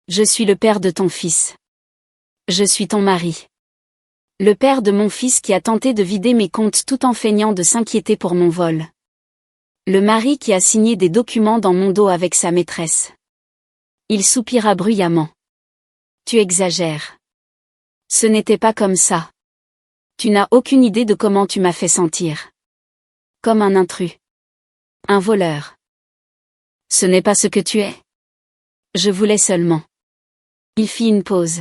Je suis le père de ton fils. Je suis ton mari. Le père de mon fils qui a tenté de vider mes comptes tout en feignant de s'inquiéter pour mon vol. Le mari qui a signé des documents dans mon dos avec sa maîtresse. Il soupira bruyamment. Tu exagères. Ce n'était pas comme ça. Tu n'as aucune idée de comment tu m'as fait sentir. Comme un intrus. Un voleur. Ce n'est pas ce que tu es. Je voulais seulement. Il fit une pause.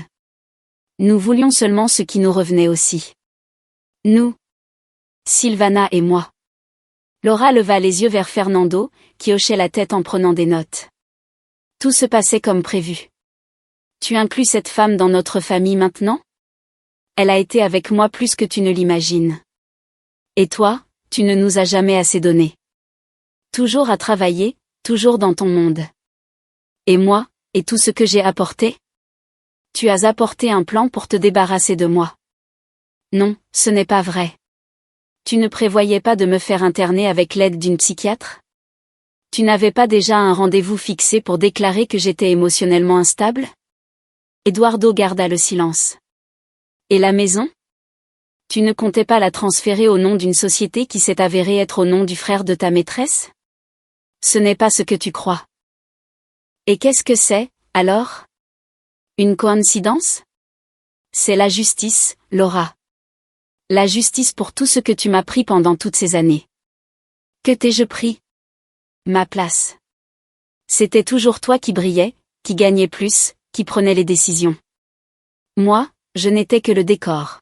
Nous voulions seulement ce qui nous revenait aussi. Nous. Sylvana et moi. Laura leva les yeux vers Fernando, qui hochait la tête en prenant des notes. Tout se passait comme prévu. Tu inclus cette femme dans notre famille maintenant? Elle a été avec moi plus que tu ne l'imagines. Et toi, tu ne nous as jamais assez donné. Toujours à travailler, toujours dans ton monde. Et moi, et tout ce que j'ai apporté? Tu as apporté un plan pour te débarrasser de moi. Non, ce n'est pas vrai. Tu ne prévoyais pas de me faire interner avec l'aide d'une psychiatre? Tu n'avais pas déjà un rendez-vous fixé pour déclarer que j'étais émotionnellement instable? Eduardo garda le silence. Et la maison? Tu ne comptais pas la transférer au nom d'une société qui s'est avérée être au nom du frère de ta maîtresse? Ce n'est pas ce que tu crois. Et qu'est-ce que c'est, alors? Une coïncidence? C'est la justice, Laura. La justice pour tout ce que tu m'as pris pendant toutes ces années. Que t'ai-je pris? Ma place. C'était toujours toi qui brillais, qui gagnais plus, qui prenais les décisions. Moi, je n'étais que le décor.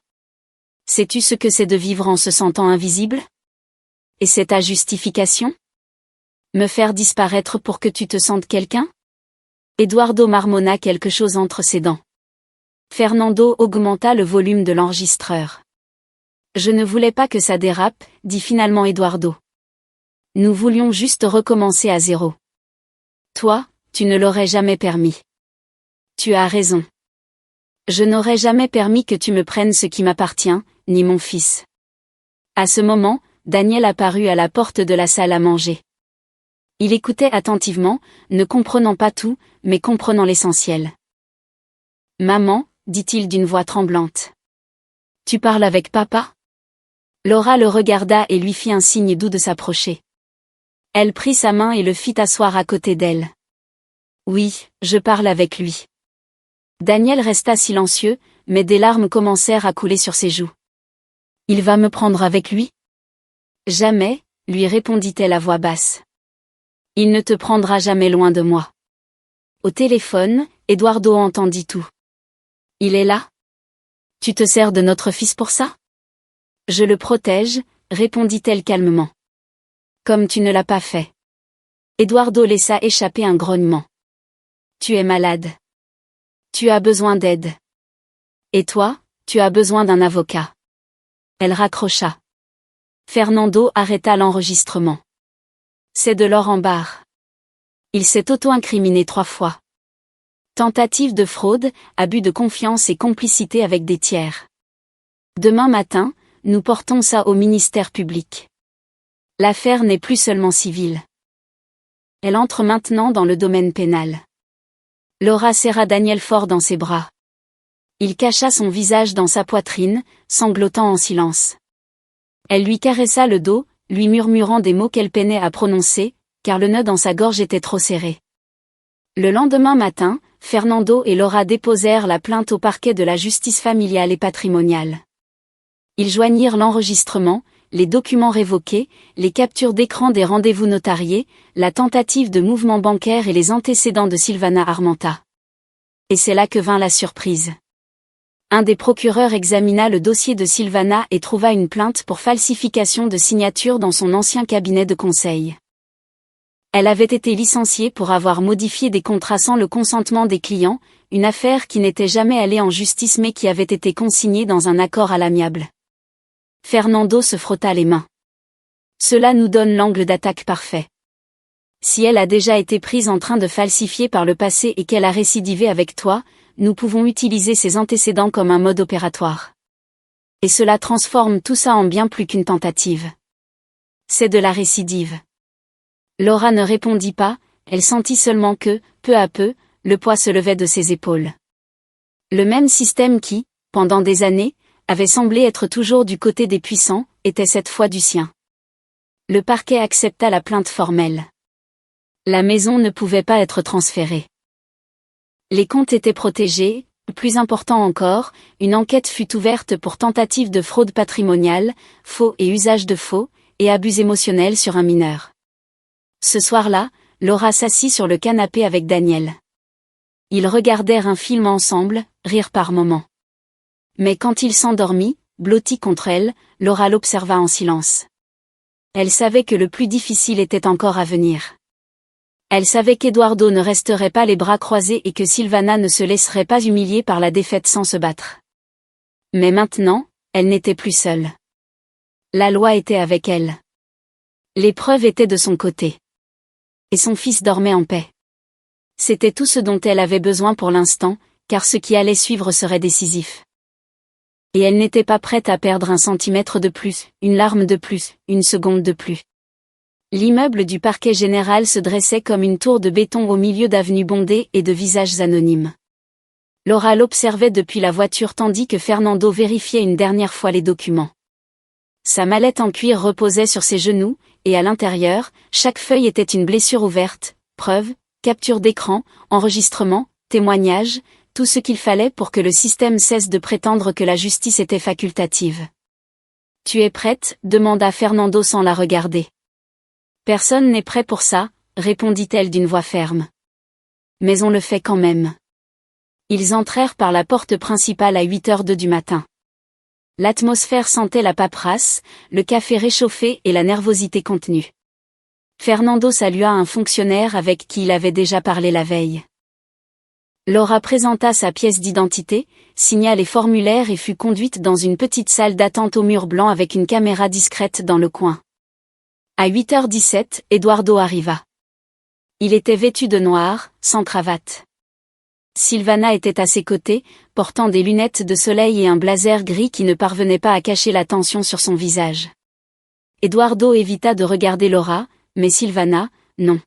Sais-tu ce que c'est de vivre en se sentant invisible? Et c'est ta justification? Me faire disparaître pour que tu te sentes quelqu'un? Eduardo marmonna quelque chose entre ses dents. Fernando augmenta le volume de l'enregistreur. Je ne voulais pas que ça dérape, dit finalement Eduardo. Nous voulions juste recommencer à zéro. Toi, tu ne l'aurais jamais permis. Tu as raison. Je n'aurais jamais permis que tu me prennes ce qui m'appartient, ni mon fils. À ce moment, Daniel apparut à la porte de la salle à manger. Il écoutait attentivement, ne comprenant pas tout, mais comprenant l'essentiel. « Maman, dit-il d'une voix tremblante. Tu parles avec papa? » Laura le regarda et lui fit un signe doux de s'approcher. Elle prit sa main et le fit asseoir à côté d'elle. « Oui, je parle avec lui. » Daniel resta silencieux, mais des larmes commencèrent à couler sur ses joues. « Il va me prendre avec lui? » « Jamais, lui répondit-elle à voix basse. « Il ne te prendra jamais loin de moi. » Au téléphone, Eduardo entendit tout. « Il est là? Tu te sers de notre fils pour ça? » « Je le protège, » répondit-elle calmement. « Comme tu ne l'as pas fait. » Eduardo laissa échapper un grognement. « Tu es malade. Tu as besoin d'aide. Et toi, tu as besoin d'un avocat. » Elle raccrocha. Fernando arrêta l'enregistrement. C'est de l'or en barre. Il s'est auto-incriminé 3 fois. Tentative de fraude, abus de confiance et complicité avec des tiers. Demain matin, nous portons ça au ministère public. L'affaire n'est plus seulement civile. Elle entre maintenant dans le domaine pénal. Laura serra Daniel fort dans ses bras. Il cacha son visage dans sa poitrine, sanglotant en silence. Elle lui caressa le dos, lui murmurant des mots qu'elle peinait à prononcer, car le nœud dans sa gorge était trop serré. Le lendemain matin, Fernando et Laura déposèrent la plainte au parquet de la justice familiale et patrimoniale. Ils joignirent l'enregistrement, les documents révoqués, les captures d'écran des rendez-vous notariés, la tentative de mouvement bancaire et les antécédents de Silvana Armenta. Et c'est là que vint la surprise. Un des procureurs examina le dossier de Silvana et trouva une plainte pour falsification de signature dans son ancien cabinet de conseil. Elle avait été licenciée pour avoir modifié des contrats sans le consentement des clients, une affaire qui n'était jamais allée en justice mais qui avait été consignée dans un accord à l'amiable. Fernando se frotta les mains. Cela nous donne l'angle d'attaque parfait. Si elle a déjà été prise en train de falsifier par le passé et qu'elle a récidivé avec toi, nous pouvons utiliser ses antécédents comme un mode opératoire. Et cela transforme tout ça en bien plus qu'une tentative. C'est de la récidive. Laura ne répondit pas, elle sentit seulement que, peu à peu, le poids se levait de ses épaules. Le même système qui, pendant des années, avait semblé être toujours du côté des puissants, était cette fois du sien. Le parquet accepta la plainte formelle. La maison ne pouvait pas être transférée. Les comptes étaient protégés, plus important encore, une enquête fut ouverte pour tentative de fraude patrimoniale, faux et usage de faux, et abus émotionnels sur un mineur. Ce soir-là, Laura s'assit sur le canapé avec Daniel. Ils regardèrent un film ensemble, rire par moments. Mais quand il s'endormit, blotti contre elle, Laura l'observa en silence. Elle savait que le plus difficile était encore à venir. Elle savait qu'Eduardo ne resterait pas les bras croisés et que Silvana ne se laisserait pas humilier par la défaite sans se battre. Mais maintenant, elle n'était plus seule. La loi était avec elle. L'épreuve était de son côté. Et son fils dormait en paix. C'était tout ce dont elle avait besoin pour l'instant, car ce qui allait suivre serait décisif. Et elle n'était pas prête à perdre un centimètre de plus, une larme de plus, une seconde de plus. L'immeuble du parquet général se dressait comme une tour de béton au milieu d'avenues bondées et de visages anonymes. Laura l'observait depuis la voiture tandis que Fernando vérifiait une dernière fois les documents. Sa mallette en cuir reposait sur ses genoux, et à l'intérieur, chaque feuille était une blessure ouverte, preuve, capture d'écran, enregistrement, témoignage, tout ce qu'il fallait pour que le système cesse de prétendre que la justice était facultative. « Tu es prête ?» demanda Fernando sans la regarder. « Personne n'est prêt pour ça », répondit-elle d'une voix ferme. « Mais on le fait quand même. » Ils entrèrent par la porte principale à 8h02 du matin. L'atmosphère sentait la paperasse, le café réchauffé et la nervosité contenue. Fernando salua un fonctionnaire avec qui il avait déjà parlé la veille. Laura présenta sa pièce d'identité, signa les formulaires et fut conduite dans une petite salle d'attente au mur blanc avec une caméra discrète dans le coin. À 8h17, Eduardo arriva. Il était vêtu de noir, sans cravate. Silvana était à ses côtés, portant des lunettes de soleil et un blazer gris qui ne parvenait pas à cacher la tension sur son visage. Eduardo évita de regarder Laura, mais Silvana, non.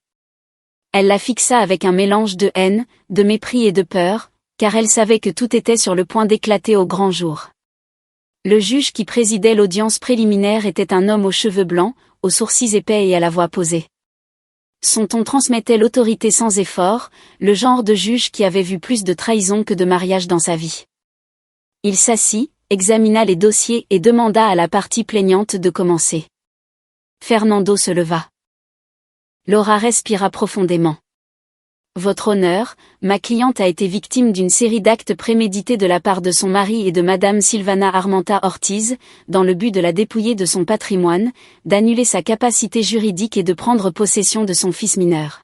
Elle la fixa avec un mélange de haine, de mépris et de peur, car elle savait que tout était sur le point d'éclater au grand jour. Le juge qui présidait l'audience préliminaire était un homme aux cheveux blancs, aux sourcils épais et à la voix posée. Son ton transmettait l'autorité sans effort, le genre de juge qui avait vu plus de trahison que de mariage dans sa vie. Il s'assit, examina les dossiers et demanda à la partie plaignante de commencer. Fernando se leva. Laura respira profondément. Votre honneur, ma cliente a été victime d'une série d'actes prémédités de la part de son mari et de Madame Silvana Armenta Ortiz, dans le but de la dépouiller de son patrimoine, d'annuler sa capacité juridique et de prendre possession de son fils mineur.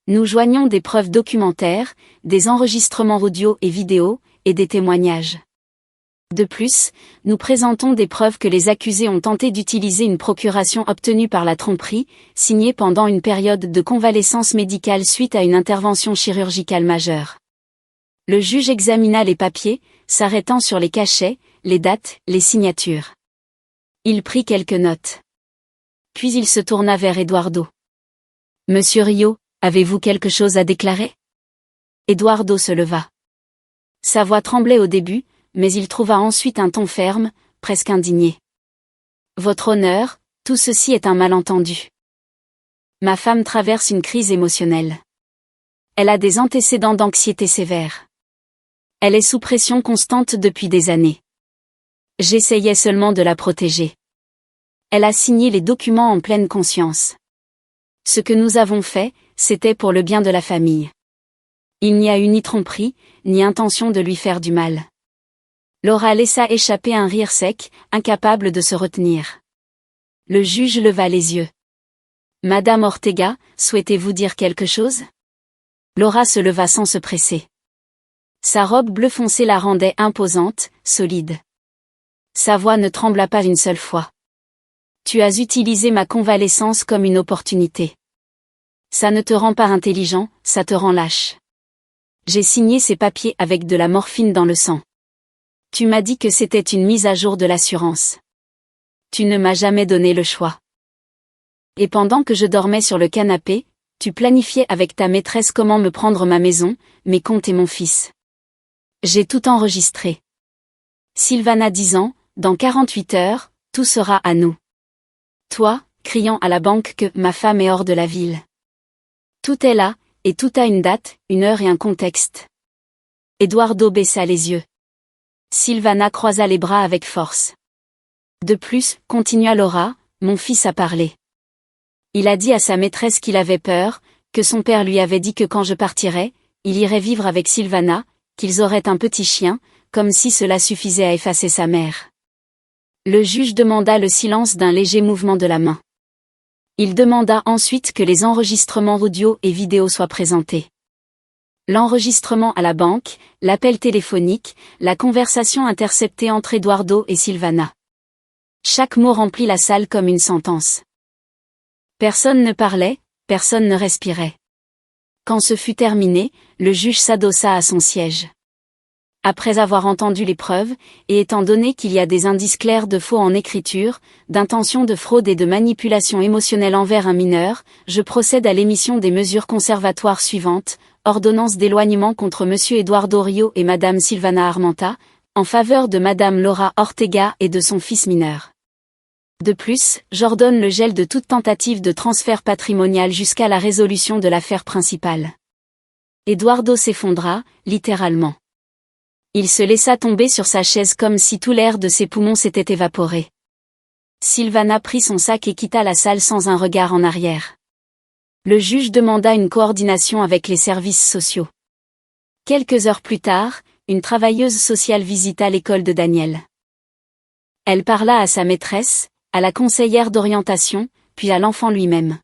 Nous joignons des preuves documentaires, des enregistrements audio et vidéo, et des témoignages. De plus, nous présentons des preuves que les accusés ont tenté d'utiliser une procuration obtenue par la tromperie, signée pendant une période de convalescence médicale suite à une intervention chirurgicale majeure. Le juge examina les papiers, s'arrêtant sur les cachets, les dates, les signatures. Il prit quelques notes. Puis il se tourna vers Eduardo. « Monsieur Rio, avez-vous quelque chose à déclarer ?» Eduardo se leva. Sa voix tremblait au début, mais il trouva ensuite un ton ferme, presque indigné. « Votre honneur, tout ceci est un malentendu. » Ma femme traverse une crise émotionnelle. Elle a des antécédents d'anxiété sévère. Elle est sous pression constante depuis des années. J'essayais seulement de la protéger. Elle a signé les documents en pleine conscience. Ce que nous avons fait, c'était pour le bien de la famille. Il n'y a eu ni tromperie, ni intention de lui faire du mal. Laura laissa échapper un rire sec, incapable de se retenir. Le juge leva les yeux. Madame Ortega, souhaitez-vous dire quelque chose? Laura se leva sans se presser. Sa robe bleu foncé la rendait imposante, solide. Sa voix ne trembla pas une seule fois. Tu as utilisé ma convalescence comme une opportunité. Ça ne te rend pas intelligent, ça te rend lâche. J'ai signé ces papiers avec de la morphine dans le sang. Tu m'as dit que c'était une mise à jour de l'assurance. Tu ne m'as jamais donné le choix. Et pendant que je dormais sur le canapé, tu planifiais avec ta maîtresse comment me prendre ma maison, mes comptes et mon fils. J'ai tout enregistré. Sylvana 10 ans, dans 48 heures, tout sera à nous. Toi, criant à la banque que ma femme est hors de la ville. Tout est là, et tout a une date, une heure et un contexte. Eduardo baissa les yeux. Sylvana croisa les bras avec force. De plus, continua Laura, mon fils a parlé. Il a dit à sa maîtresse qu'il avait peur, que son père lui avait dit que quand je partirais, il irait vivre avec Sylvana, qu'ils auraient un petit chien, comme si cela suffisait à effacer sa mère. Le juge demanda le silence d'un léger mouvement de la main. Il demanda ensuite que les enregistrements audio et vidéo soient présentés. L'enregistrement à la banque, l'appel téléphonique, la conversation interceptée entre Eduardo et Sylvana. Chaque mot remplit la salle comme une sentence. Personne ne parlait, personne ne respirait. Quand ce fut terminé, le juge s'adossa à son siège. Après avoir entendu les preuves, et étant donné qu'il y a des indices clairs de faux en écriture, d'intention de fraude et de manipulation émotionnelle envers un mineur, je procède à l'émission des mesures conservatoires suivantes, ordonnance d'éloignement contre Monsieur Eduardo Rio et Madame Sylvana Armenta, en faveur de Madame Laura Ortega et de son fils mineur. De plus, j'ordonne le gel de toute tentative de transfert patrimonial jusqu'à la résolution de l'affaire principale. Eduardo s'effondra, littéralement. Il se laissa tomber sur sa chaise comme si tout l'air de ses poumons s'était évaporé. Sylvana prit son sac et quitta la salle sans un regard en arrière. Le juge demanda une coordination avec les services sociaux. Quelques heures plus tard, une travailleuse sociale visita l'école de Daniel. Elle parla à sa maîtresse, à la conseillère d'orientation, puis à l'enfant lui-même.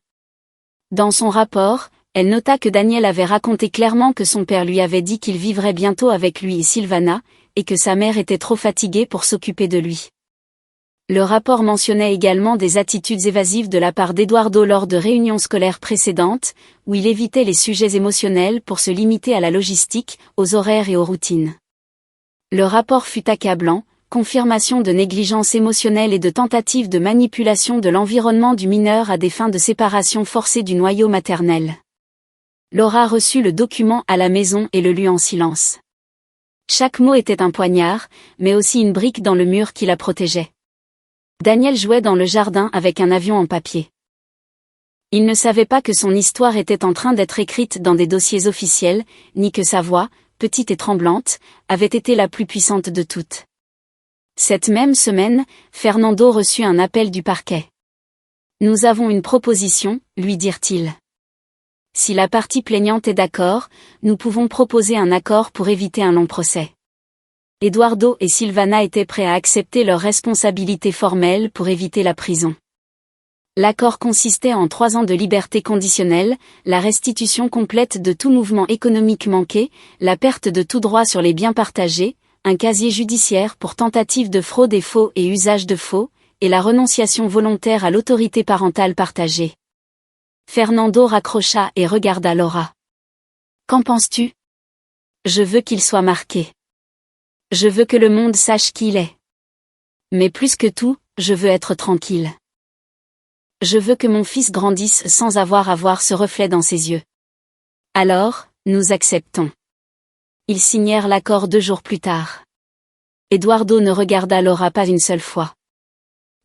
Dans son rapport, elle nota que Daniel avait raconté clairement que son père lui avait dit qu'il vivrait bientôt avec lui et Sylvana, et que sa mère était trop fatiguée pour s'occuper de lui. Le rapport mentionnait également des attitudes évasives de la part d'Eduardo lors de réunions scolaires précédentes, où il évitait les sujets émotionnels pour se limiter à la logistique, aux horaires et aux routines. Le rapport fut accablant, confirmation de négligence émotionnelle et de tentative de manipulation de l'environnement du mineur à des fins de séparation forcée du noyau maternel. Laura reçut le document à la maison et le lut en silence. Chaque mot était un poignard, mais aussi une brique dans le mur qui la protégeait. Daniel jouait dans le jardin avec un avion en papier. Il ne savait pas que son histoire était en train d'être écrite dans des dossiers officiels, ni que sa voix, petite et tremblante, avait été la plus puissante de toutes. Cette même semaine, Fernando reçut un appel du parquet. « Nous avons une proposition, lui dirent-ils. Si la partie plaignante est d'accord, nous pouvons proposer un accord pour éviter un long procès. » Eduardo et Sylvana étaient prêts à accepter leurs responsabilités formelles pour éviter la prison. L'accord consistait en 3 ans de liberté conditionnelle, la restitution complète de tout mouvement économique manqué, la perte de tout droit sur les biens partagés, un casier judiciaire pour tentative de fraude et faux et usage de faux, et la renonciation volontaire à l'autorité parentale partagée. Fernando raccrocha et regarda Laura. « Qu'en penses-tu ? Je veux qu'il soit marqué. Je veux que le monde sache qui il est. Mais plus que tout, je veux être tranquille. Je veux que mon fils grandisse sans avoir à voir ce reflet dans ses yeux. Alors, nous acceptons. » Ils signèrent l'accord 2 jours plus tard. Eduardo ne regarda Laura pas une seule fois.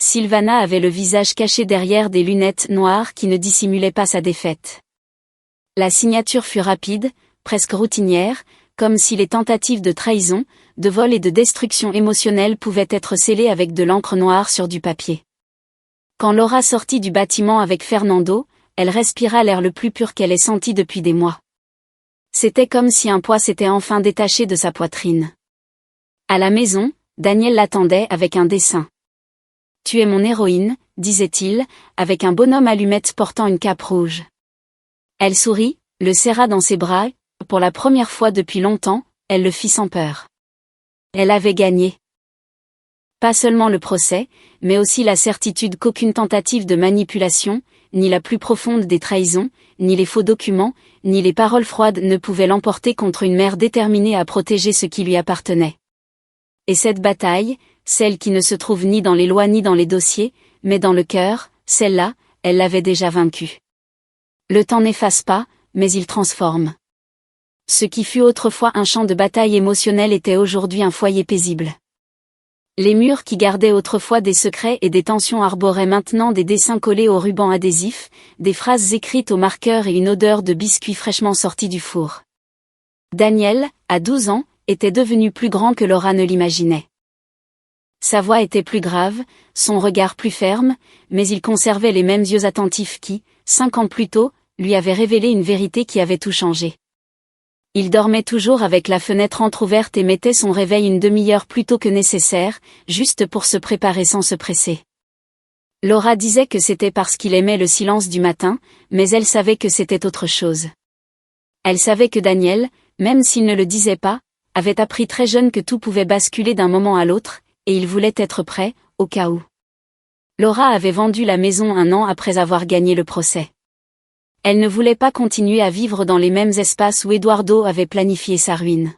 Sylvana avait le visage caché derrière des lunettes noires qui ne dissimulaient pas sa défaite. La signature fut rapide, presque routinière, comme si les tentatives de trahison, de vol et de destruction émotionnelle pouvaient être scellées avec de l'encre noire sur du papier. Quand Laura sortit du bâtiment avec Fernando, elle respira l'air le plus pur qu'elle ait senti depuis des mois. C'était comme si un poids s'était enfin détaché de sa poitrine. À la maison, Daniel l'attendait avec un dessin. « Tu es mon héroïne », disait-il, avec un bonhomme allumette portant une cape rouge. Elle sourit, le serra dans ses bras, et, pour la première fois depuis longtemps, elle le fit sans peur. Elle avait gagné. Pas seulement le procès, mais aussi la certitude qu'aucune tentative de manipulation, ni la plus profonde des trahisons, ni les faux documents, ni les paroles froides ne pouvaient l'emporter contre une mère déterminée à protéger ce qui lui appartenait. Et cette bataille, celle qui ne se trouve ni dans les lois ni dans les dossiers, mais dans le cœur, celle-là, elle l'avait déjà vaincue. Le temps n'efface pas, mais il transforme. Ce qui fut autrefois un champ de bataille émotionnelle était aujourd'hui un foyer paisible. Les murs qui gardaient autrefois des secrets et des tensions arboraient maintenant des dessins collés au ruban adhésif, des phrases écrites au marqueur et une odeur de biscuits fraîchement sortis du four. Daniel, à 12 ans, était devenu plus grand que Laura ne l'imaginait. Sa voix était plus grave, son regard plus ferme, mais il conservait les mêmes yeux attentifs qui, 5 ans plus tôt, lui avaient révélé une vérité qui avait tout changé. Il dormait toujours avec la fenêtre entr'ouverte et mettait son réveil une demi-heure plus tôt que nécessaire, juste pour se préparer sans se presser. Laura disait que c'était parce qu'il aimait le silence du matin, mais elle savait que c'était autre chose. Elle savait que Daniel, même s'il ne le disait pas, avait appris très jeune que tout pouvait basculer d'un moment à l'autre, et il voulait être prêt, au cas où. Laura avait vendu la maison 1 an après avoir gagné le procès. Elle ne voulait pas continuer à vivre dans les mêmes espaces où Eduardo avait planifié sa ruine.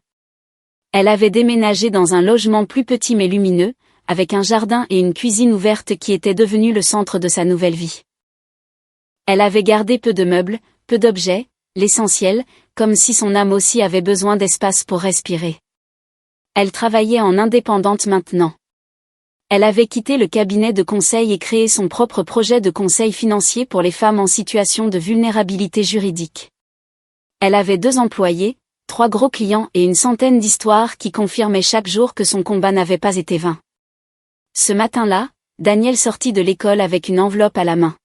Elle avait déménagé dans un logement plus petit mais lumineux, avec un jardin et une cuisine ouverte qui était devenu le centre de sa nouvelle vie. Elle avait gardé peu de meubles, peu d'objets, l'essentiel, comme si son âme aussi avait besoin d'espace pour respirer. Elle travaillait en indépendante maintenant. Elle avait quitté le cabinet de conseil et créé son propre projet de conseil financier pour les femmes en situation de vulnérabilité juridique. Elle avait 2 employés, 3 gros clients et une centaine d'histoires qui confirmaient chaque jour que son combat n'avait pas été vain. Ce matin-là, Daniel sortit de l'école avec une enveloppe à la main.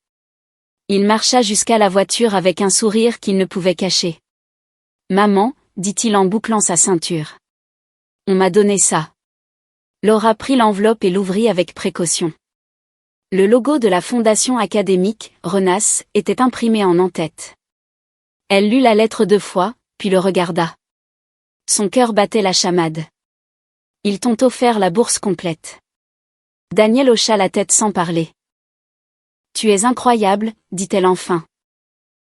Il marcha jusqu'à la voiture avec un sourire qu'il ne pouvait cacher. « Maman », dit-il en bouclant sa ceinture. « On m'a donné ça. » Laura prit l'enveloppe et l'ouvrit avec précaution. Le logo de la fondation académique, RENAS, était imprimé en en-tête. Elle lut la lettre 2 fois, puis le regarda. Son cœur battait la chamade. Ils t'ont offert la bourse complète. Daniel hocha la tête sans parler. Tu es incroyable, dit-elle enfin.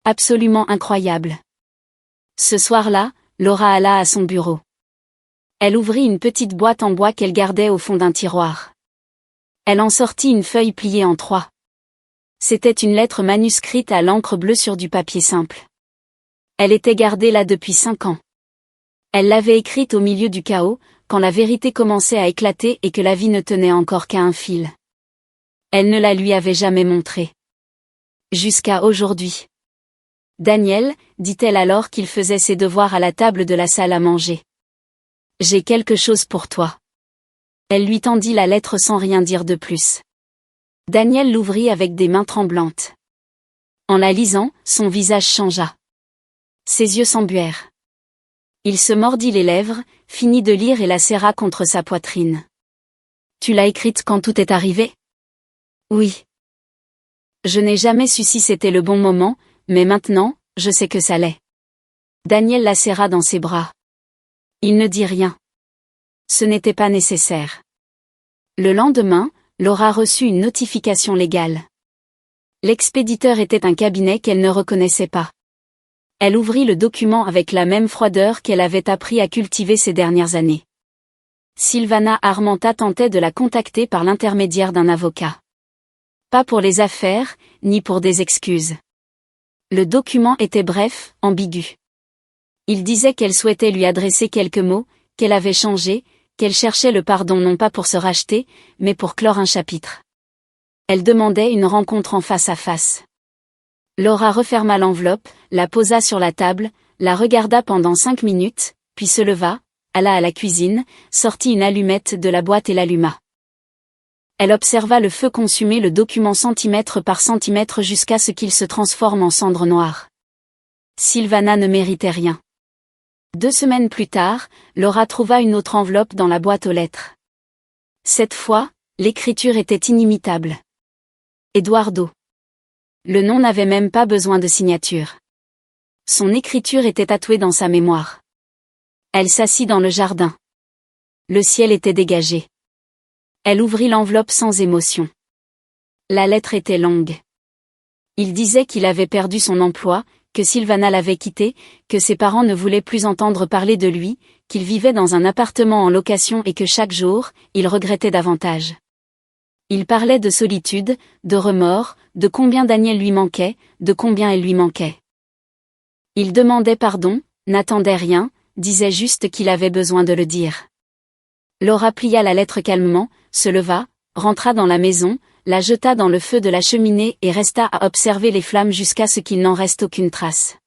Absolument incroyable. Ce soir-là, Laura alla à son bureau. Elle ouvrit une petite boîte en bois qu'elle gardait au fond d'un tiroir. Elle en sortit une feuille pliée en 3. C'était une lettre manuscrite à l'encre bleue sur du papier simple. Elle était gardée là depuis 5 ans. Elle l'avait écrite au milieu du chaos, quand la vérité commençait à éclater et que la vie ne tenait encore qu'à un fil. Elle ne la lui avait jamais montrée. Jusqu'à aujourd'hui. Daniel, dit-elle alors qu'il faisait ses devoirs à la table de la salle à manger. J'ai quelque chose pour toi. Elle lui tendit la lettre sans rien dire de plus. Daniel l'ouvrit avec des mains tremblantes. En la lisant, son visage changea. Ses yeux s'embuèrent. Il se mordit les lèvres, finit de lire et la serra contre sa poitrine. Tu l'as écrite quand tout est arrivé ? Oui. Je n'ai jamais su si c'était le bon moment, mais maintenant, je sais que ça l'est. Daniel la serra dans ses bras. Il ne dit rien. Ce n'était pas nécessaire. Le lendemain, Laura reçut une notification légale. L'expéditeur était un cabinet qu'elle ne reconnaissait pas. Elle ouvrit le document avec la même froideur qu'elle avait appris à cultiver ces dernières années. Sylvana Armenta tentait de la contacter par l'intermédiaire d'un avocat. Pas pour les affaires, ni pour des excuses. Le document était bref, ambigu. Il disait qu'elle souhaitait lui adresser quelques mots, qu'elle avait changé, qu'elle cherchait le pardon non pas pour se racheter, mais pour clore un chapitre. Elle demandait une rencontre en face à face. Laura referma l'enveloppe, la posa sur la table, la regarda pendant 5 minutes, puis se leva, alla à la cuisine, sortit une allumette de la boîte et l'alluma. Elle observa le feu consumer le document centimètre par centimètre jusqu'à ce qu'il se transforme en cendre noire. Sylvana ne méritait rien. 2 semaines plus tard, Laura trouva une autre enveloppe dans la boîte aux lettres. Cette fois, l'écriture était inimitable. Eduardo. Le nom n'avait même pas besoin de signature. Son écriture était tatouée dans sa mémoire. Elle s'assit dans le jardin. Le ciel était dégagé. Elle ouvrit l'enveloppe sans émotion. La lettre était longue. Il disait qu'il avait perdu son emploi, que Sylvana l'avait quitté, que ses parents ne voulaient plus entendre parler de lui, qu'il vivait dans un appartement en location et que chaque jour, il regrettait davantage. Il parlait de solitude, de remords, de combien Daniel lui manquait, de combien elle lui manquait. Il demandait pardon, n'attendait rien, disait juste qu'il avait besoin de le dire. Laura plia la lettre calmement, se leva, rentra dans la maison, la jeta dans le feu de la cheminée et resta à observer les flammes jusqu'à ce qu'il n'en reste aucune trace.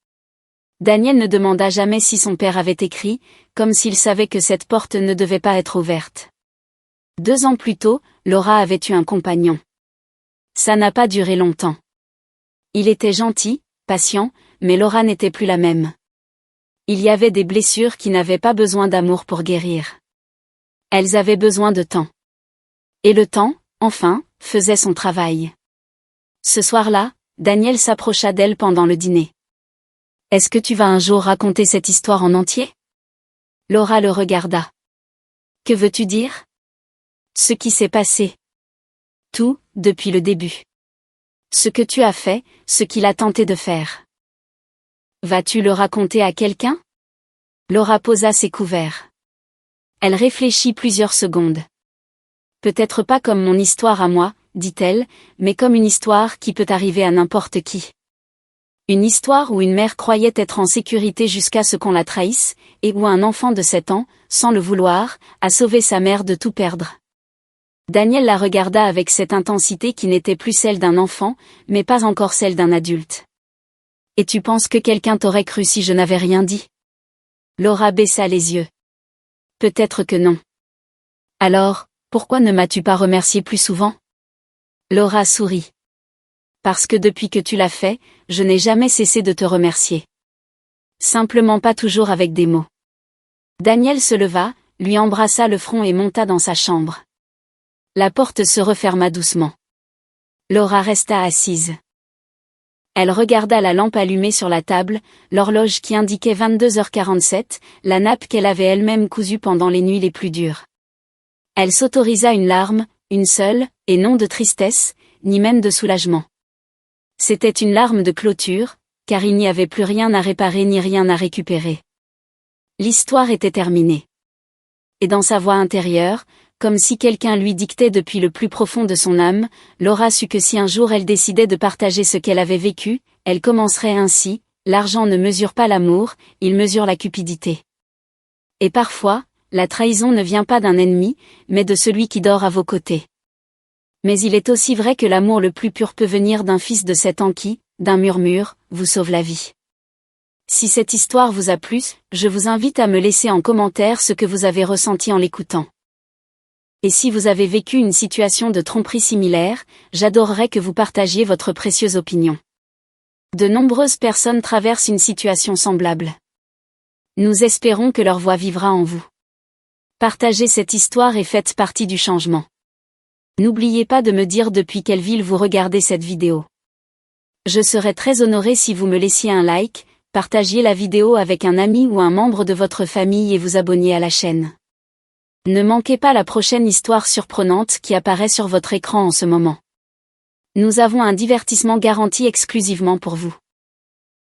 Daniel ne demanda jamais si son père avait écrit, comme s'il savait que cette porte ne devait pas être ouverte. 2 ans plus tôt, Laura avait eu un compagnon. Ça n'a pas duré longtemps. Il était gentil, patient, mais Laura n'était plus la même. Il y avait des blessures qui n'avaient pas besoin d'amour pour guérir. Elles avaient besoin de temps. Et le temps, enfin, faisait son travail. Ce soir-là, Daniel s'approcha d'elle pendant le dîner. « Est-ce que tu vas un jour raconter cette histoire en entier ?» Laura le regarda. « Que veux-tu dire ?»« Ce qui s'est passé. Tout, depuis le début. Ce que tu as fait, ce qu'il a tenté de faire. Vas-tu le raconter à quelqu'un ?» Laura posa ses couverts. Elle réfléchit plusieurs secondes. Peut-être pas comme mon histoire à moi, dit-elle, mais comme une histoire qui peut arriver à n'importe qui. Une histoire où une mère croyait être en sécurité jusqu'à ce qu'on la trahisse, et où un enfant de 7 ans, sans le vouloir, a sauvé sa mère de tout perdre. Daniel la regarda avec cette intensité qui n'était plus celle d'un enfant, mais pas encore celle d'un adulte. « Et tu penses que quelqu'un t'aurait cru si je n'avais rien dit ?» Laura baissa les yeux. Peut-être que non. Alors, pourquoi ne m'as-tu pas remercié plus souvent ? Laura sourit. Parce que depuis que tu l'as fait, je n'ai jamais cessé de te remercier. Simplement pas toujours avec des mots. Daniel se leva, lui embrassa le front et monta dans sa chambre. La porte se referma doucement. Laura resta assise. Elle regarda la lampe allumée sur la table, l'horloge qui indiquait 22h47, la nappe qu'elle avait elle-même cousue pendant les nuits les plus dures. Elle s'autorisa une larme, une seule, et non de tristesse, ni même de soulagement. C'était une larme de clôture, car il n'y avait plus rien à réparer ni rien à récupérer. L'histoire était terminée. Et dans sa voix intérieure, comme si quelqu'un lui dictait depuis le plus profond de son âme, Laura sut que si un jour elle décidait de partager ce qu'elle avait vécu, elle commencerait ainsi: l'argent ne mesure pas l'amour, il mesure la cupidité. Et parfois, la trahison ne vient pas d'un ennemi, mais de celui qui dort à vos côtés. Mais il est aussi vrai que l'amour le plus pur peut venir d'un fils de 7 ans qui, d'un murmure, vous sauve la vie. Si cette histoire vous a plu, je vous invite à me laisser en commentaire ce que vous avez ressenti en l'écoutant. Et si vous avez vécu une situation de tromperie similaire, j'adorerais que vous partagiez votre précieuse opinion. De nombreuses personnes traversent une situation semblable. Nous espérons que leur voix vivra en vous. Partagez cette histoire et faites partie du changement. N'oubliez pas de me dire depuis quelle ville vous regardez cette vidéo. Je serais très honorée si vous me laissiez un like, partagiez la vidéo avec un ami ou un membre de votre famille et vous abonniez à la chaîne. Ne manquez pas la prochaine histoire surprenante qui apparaît sur votre écran en ce moment. Nous avons un divertissement garanti exclusivement pour vous.